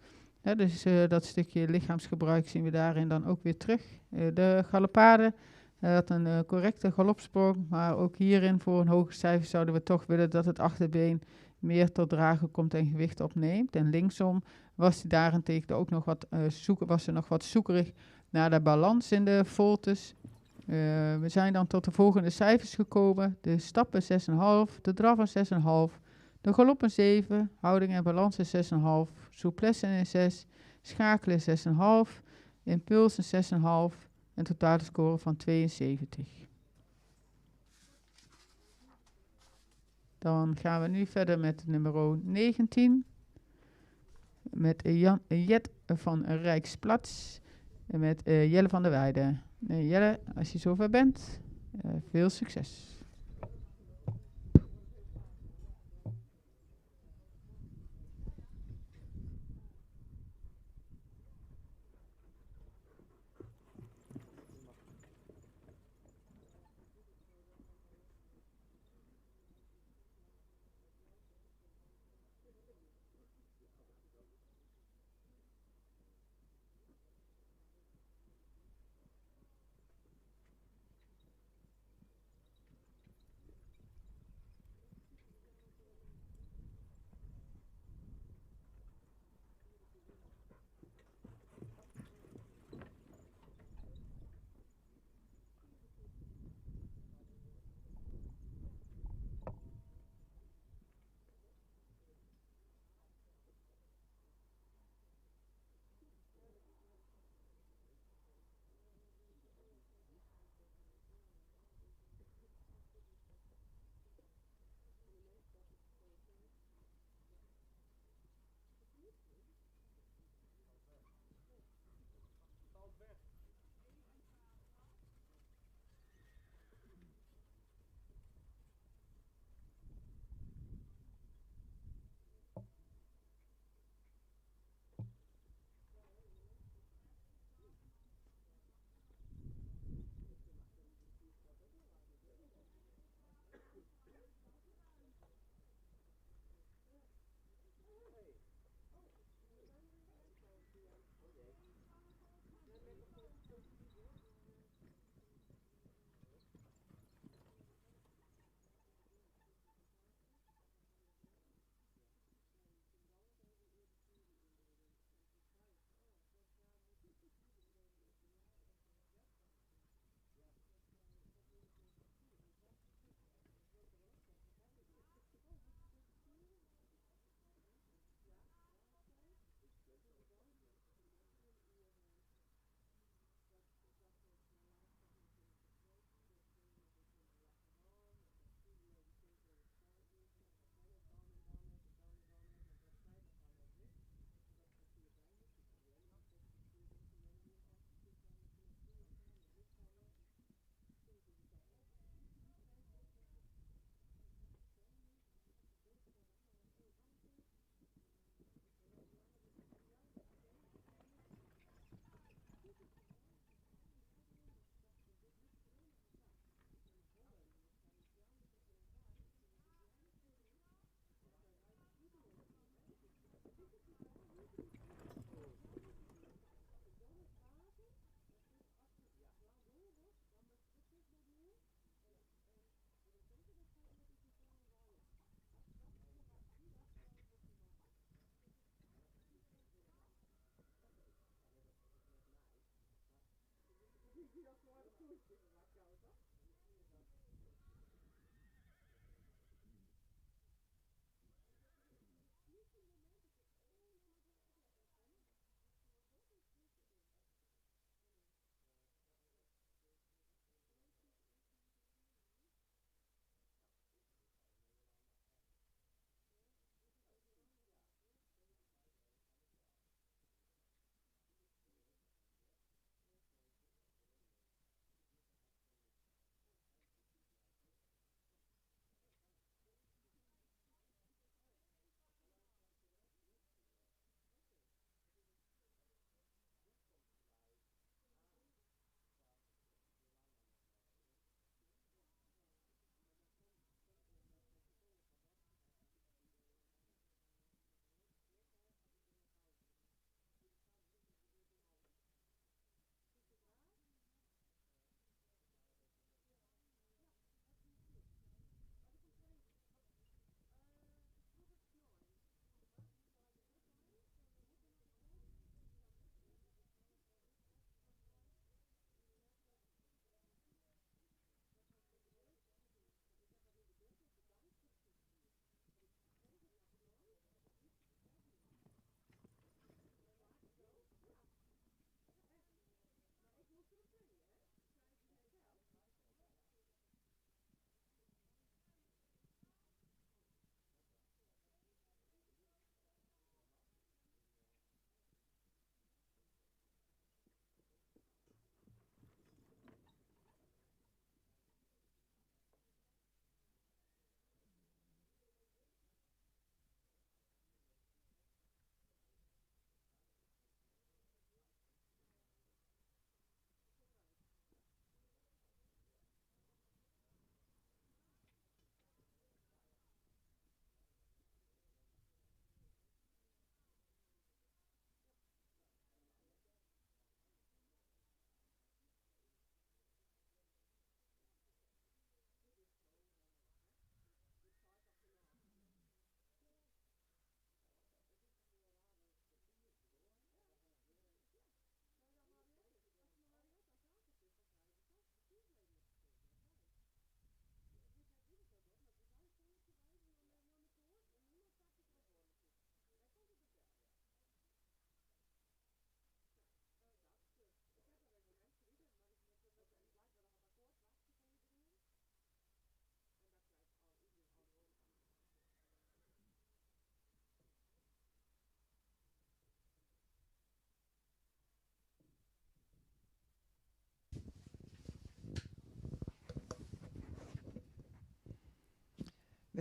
Speaker 1: Dus dat stukje lichaamsgebruik zien we daarin dan ook weer terug. De galopade had een correcte galopsprong, maar ook hierin voor een hoger cijfer zouden we toch willen dat het achterbeen meer tot dragen komt en gewicht opneemt. En linksom was hij daarentegen ook nog wat was er nog wat zoekerig naar de balans in de voltes. We zijn dan tot de volgende cijfers gekomen. De stappen 6,5, de draf een 6,5, de galop een 7, houding en balans een 6,5, souplesse een 6, schakelen 6,5, impuls een 6,5 en totale score van 72. Dan gaan we nu verder met nummer 19. Met Jet van Rijksplaats en met Jelle van der Weijden. Jelle, als je zover bent, veel succes.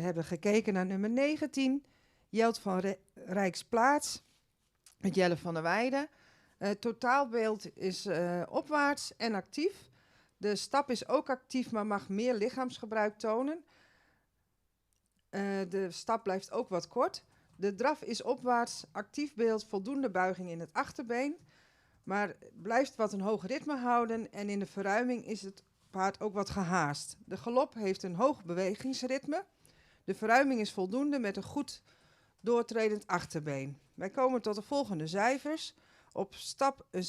Speaker 2: We hebben gekeken naar nummer 19, Jelt van Rijksplaats, met Jelle van der Weijden. Het totaalbeeld is opwaarts en actief. De stap is ook actief, maar mag meer lichaamsgebruik tonen. De stap blijft ook wat kort. De draf is opwaarts, actief beeld, voldoende buiging in het achterbeen. Maar blijft wat een hoog ritme houden en in de verruiming is het paard ook wat gehaast. De galop heeft een hoog bewegingsritme. De verruiming is voldoende met een goed doortredend achterbeen. Wij komen tot de volgende cijfers. Op stap een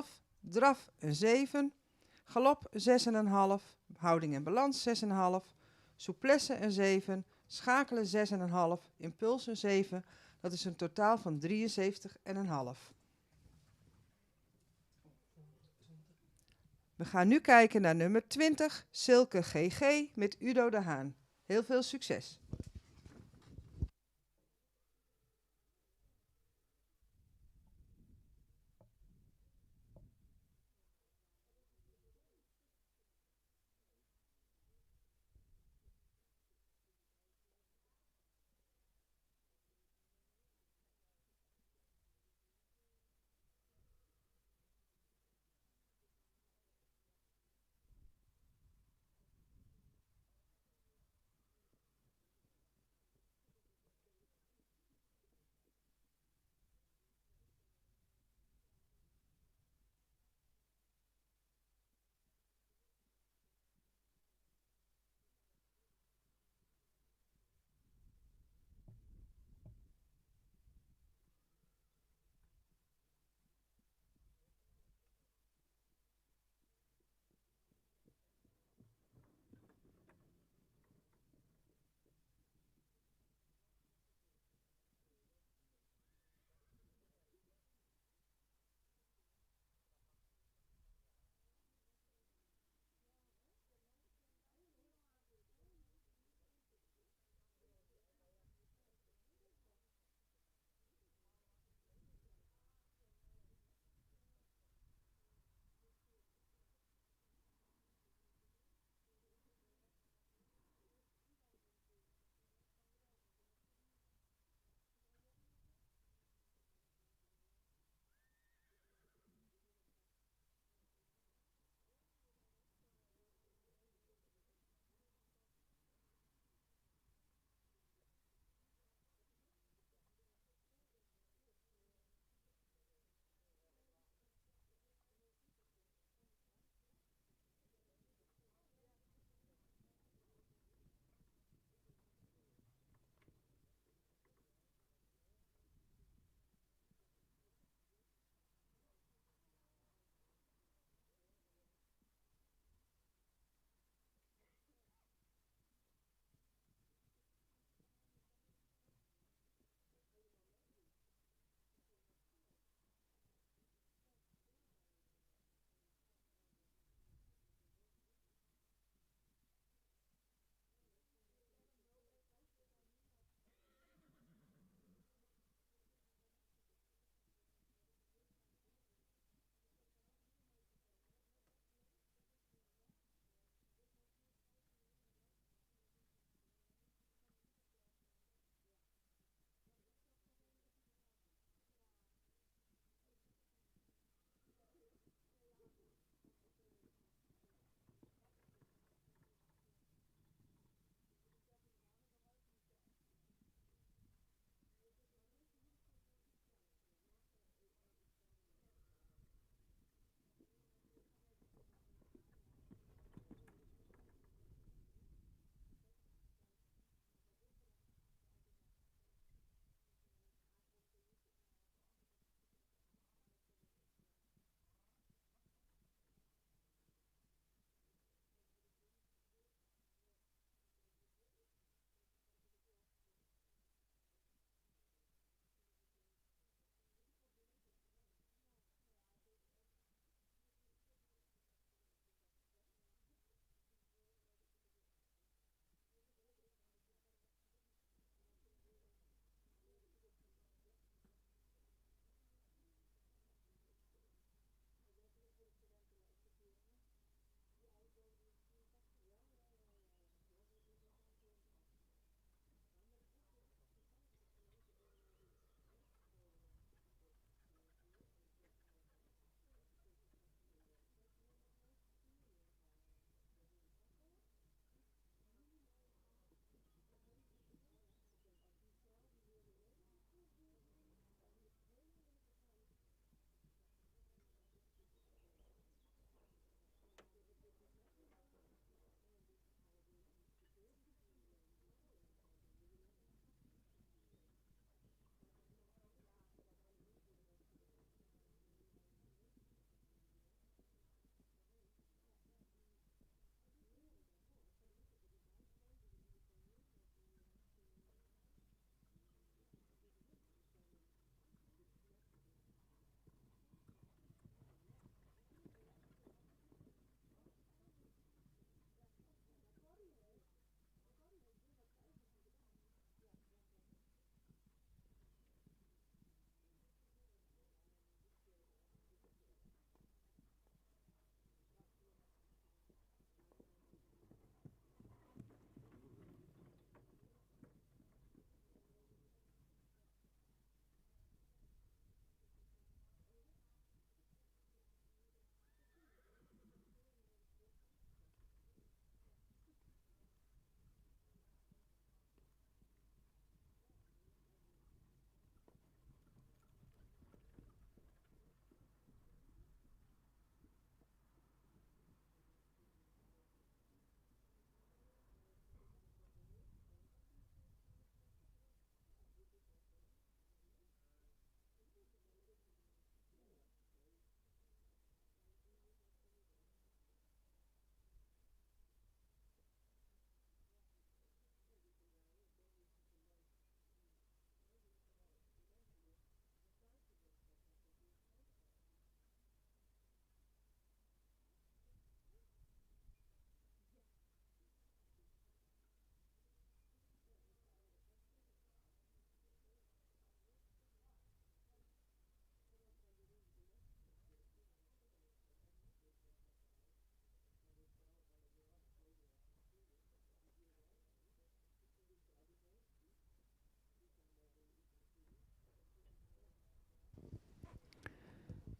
Speaker 2: 6,5, draf een 7, galop een 6,5, houding en balans 6,5, souplesse een 7, schakelen 6,5, impuls een 7. Dat is een totaal van 73,5. We gaan nu kijken naar nummer 20, Silke GG met Udo de Haan. Heel veel succes!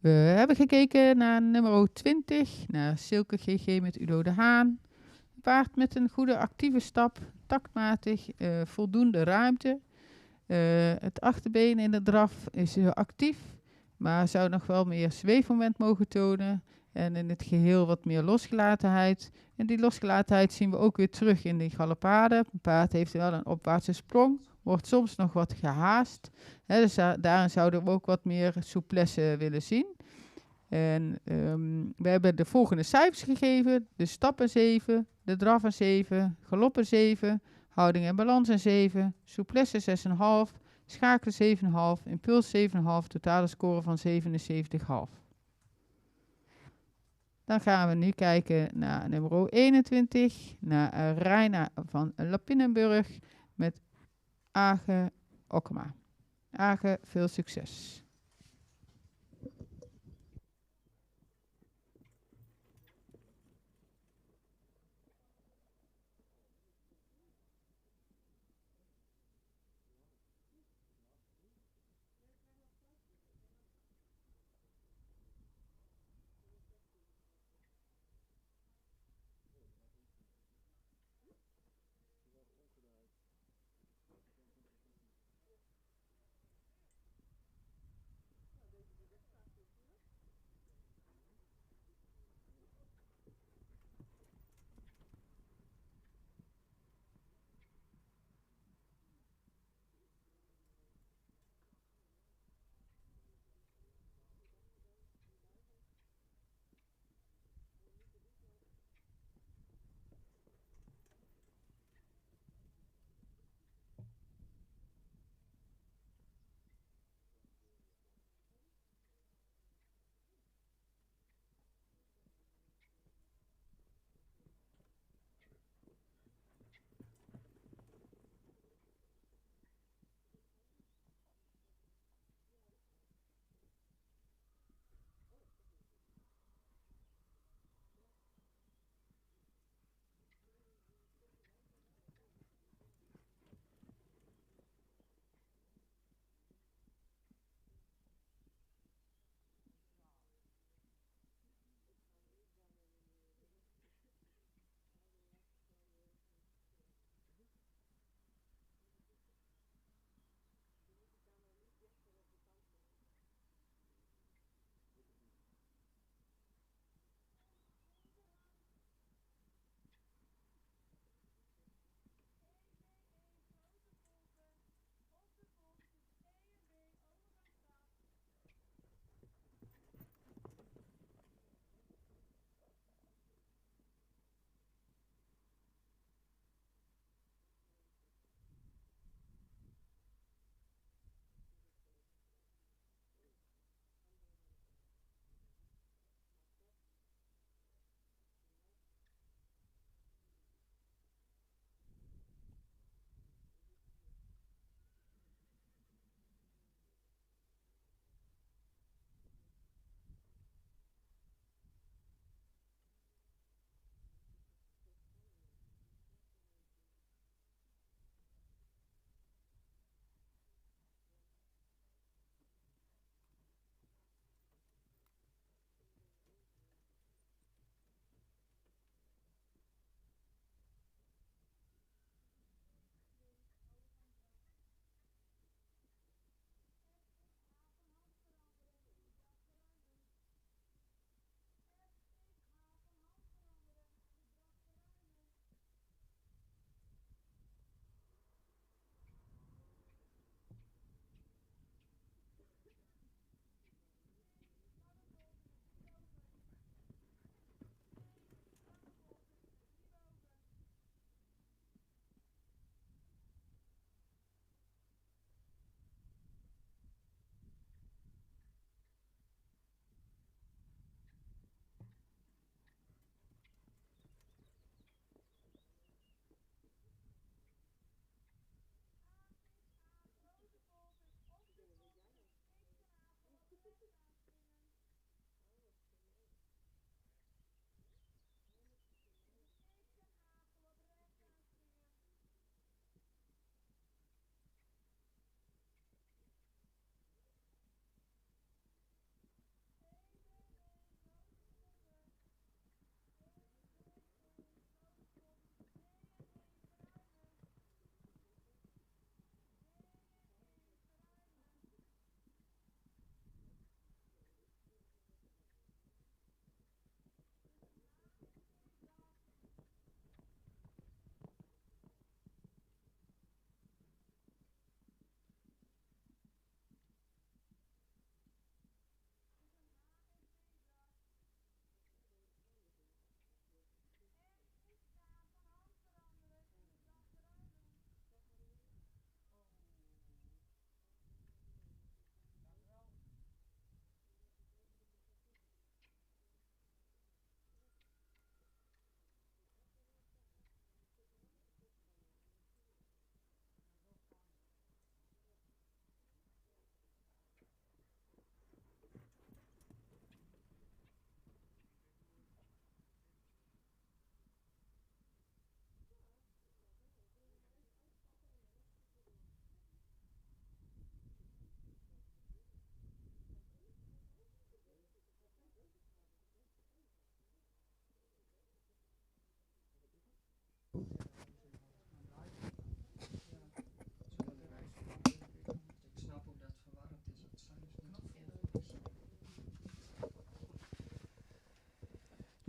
Speaker 1: We hebben gekeken naar nummer 20, naar Silke GG met Udo de Haan. Een paard met een goede actieve stap, taktmatig, voldoende ruimte. Het achterbeen in de draf is heel actief, maar zou nog wel meer zweefmoment mogen tonen. En in het geheel wat meer losgelatenheid. En die losgelatenheid zien we ook weer terug in die galopade. Een paard heeft wel een opwaartse sprong, wordt soms nog wat gehaast. Dus daarin zouden we ook wat meer souplesse willen zien. En we hebben de volgende cijfers gegeven. De stappen 7, de draf een 7, galop een 7, houding en balans een 7, souplesse 6,5, schakelen 7,5, impuls 7,5, totale score van 77,5. Dan gaan we nu kijken naar nummer 21, naar Reina van Lapinenburg met Age Okkema. Age, veel succes.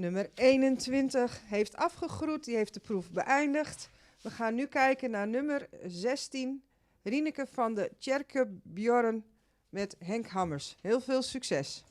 Speaker 2: Nummer 21 heeft afgegroet, die heeft de proef beëindigd. We gaan nu kijken naar nummer 16, Rieneke van de Tjerkebjorn met Henk Hammers. Heel veel succes!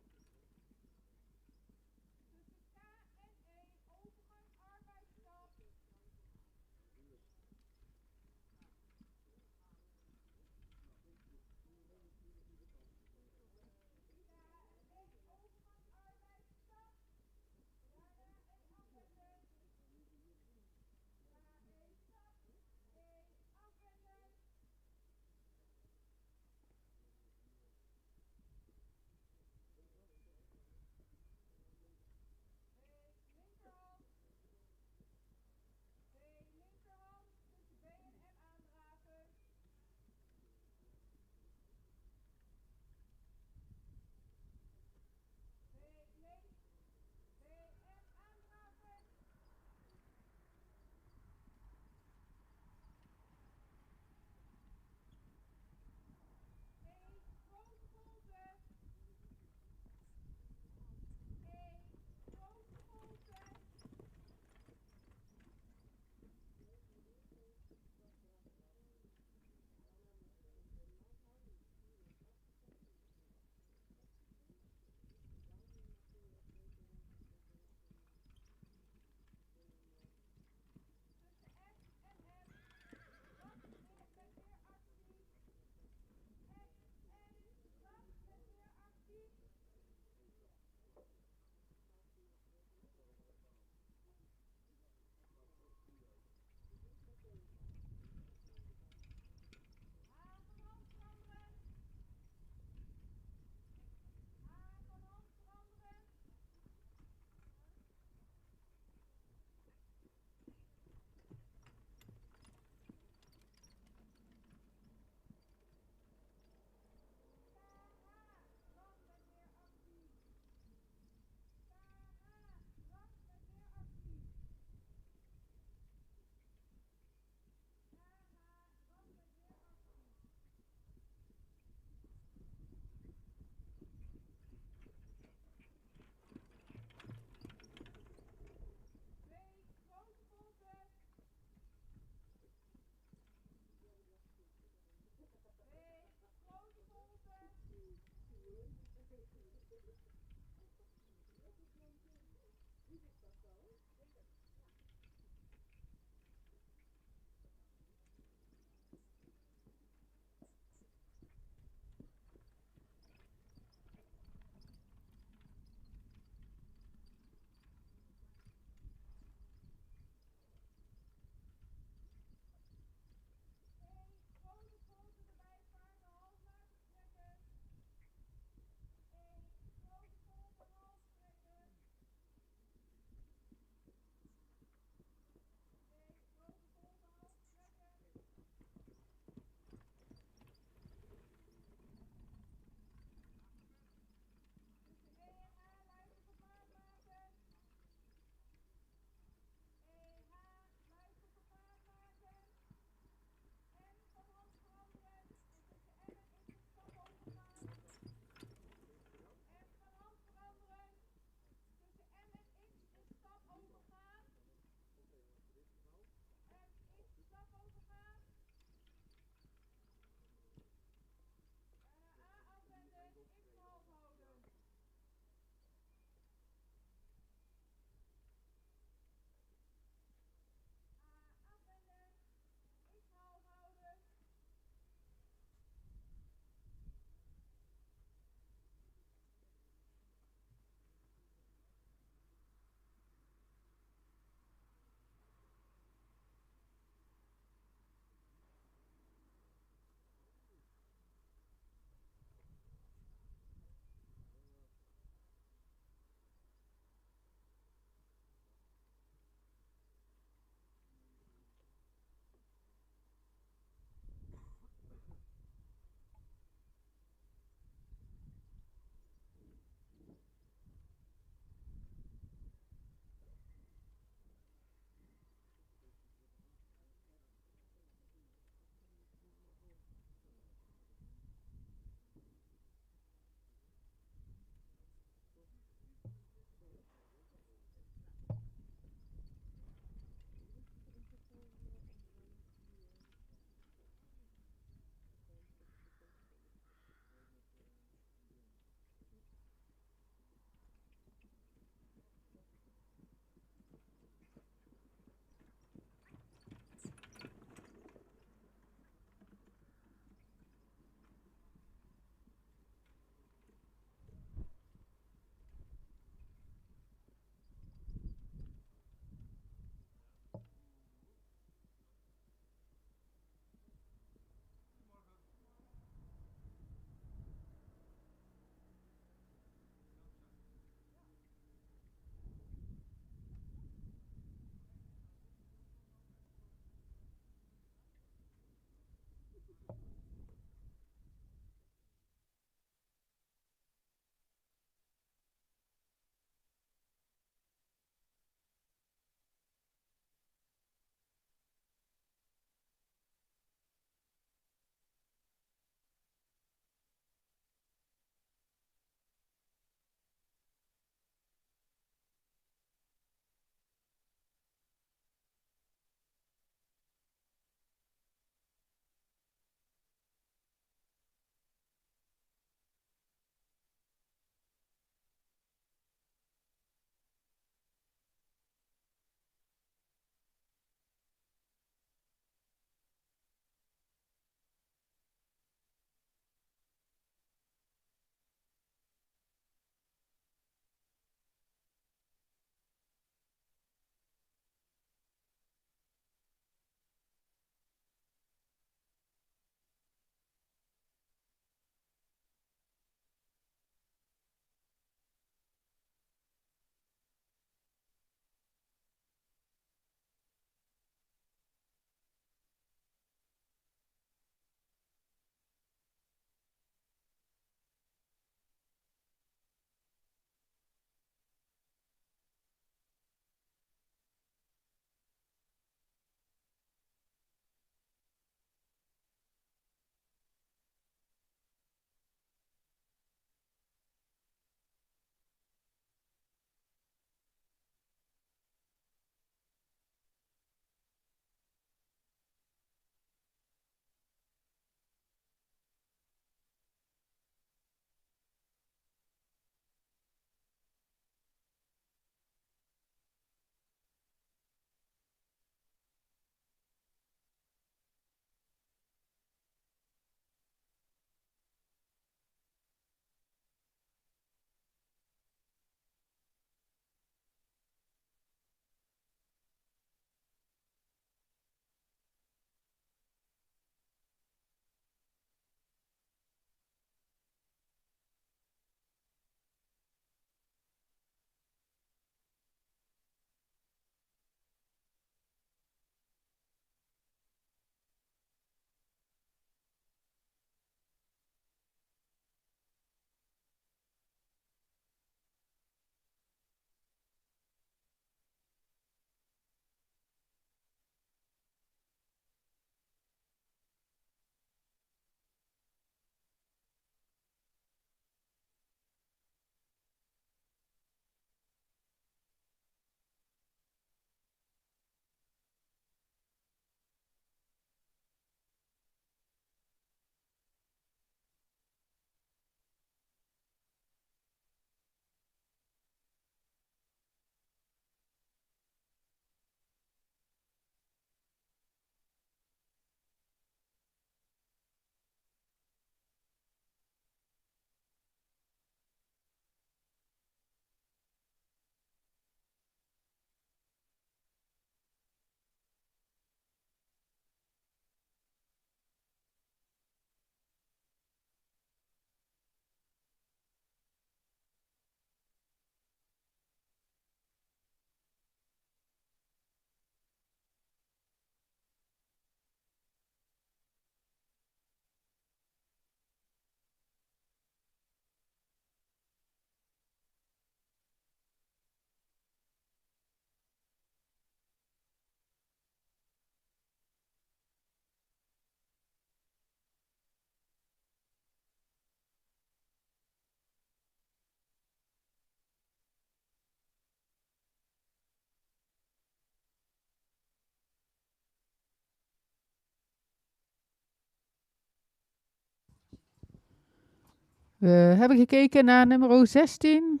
Speaker 1: We hebben gekeken naar nummer 16,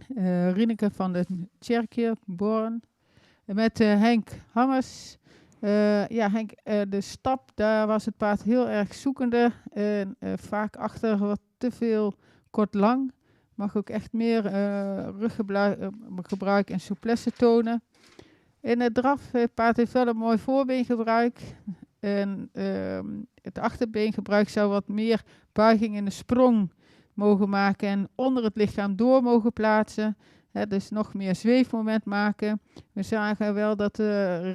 Speaker 1: Rieneke van de Tjerkjeborn, met Henk Hammers. Ja, Henk, de stap, daar was het paard heel erg zoekende. Vaak achter wat te veel kort-lang. Mag ook echt meer ruggebruik en souplesse tonen. In het draf, het paard heeft wel een mooi voorbeengebruik. En het achterbeengebruik zou wat meer buiging in de sprong mogen maken en onder het lichaam door mogen plaatsen. Dus nog meer zweefmoment maken. We zagen wel dat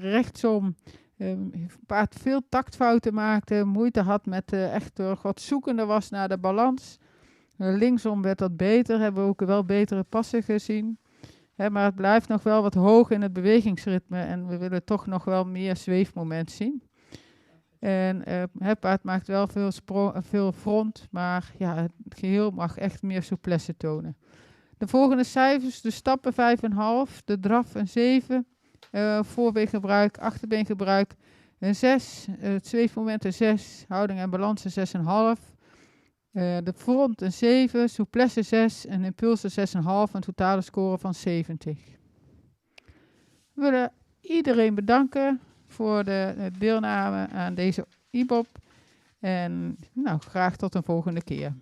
Speaker 1: rechtsom het paard veel taktfouten maakte, moeite had met echt wat zoekende was naar de balans. Linksom werd dat beter, hebben we ook wel betere passen gezien. Maar het blijft nog wel wat hoog in het bewegingsritme en we willen toch nog wel meer zweefmoment zien. En het paard maakt wel veel front, maar ja, het geheel mag echt meer souplesse tonen. De volgende cijfers, de stappen 5,5, de draf een 7, voorbeengebruik, achterbeengebruik een 6, het zweefmoment een 6, houding en balans een 6,5. De front een 7, souplesse 6 en impuls een 6,5, een totale score van 70. We willen iedereen bedanken voor de deelname aan deze IBOP. En nou, graag tot een volgende keer.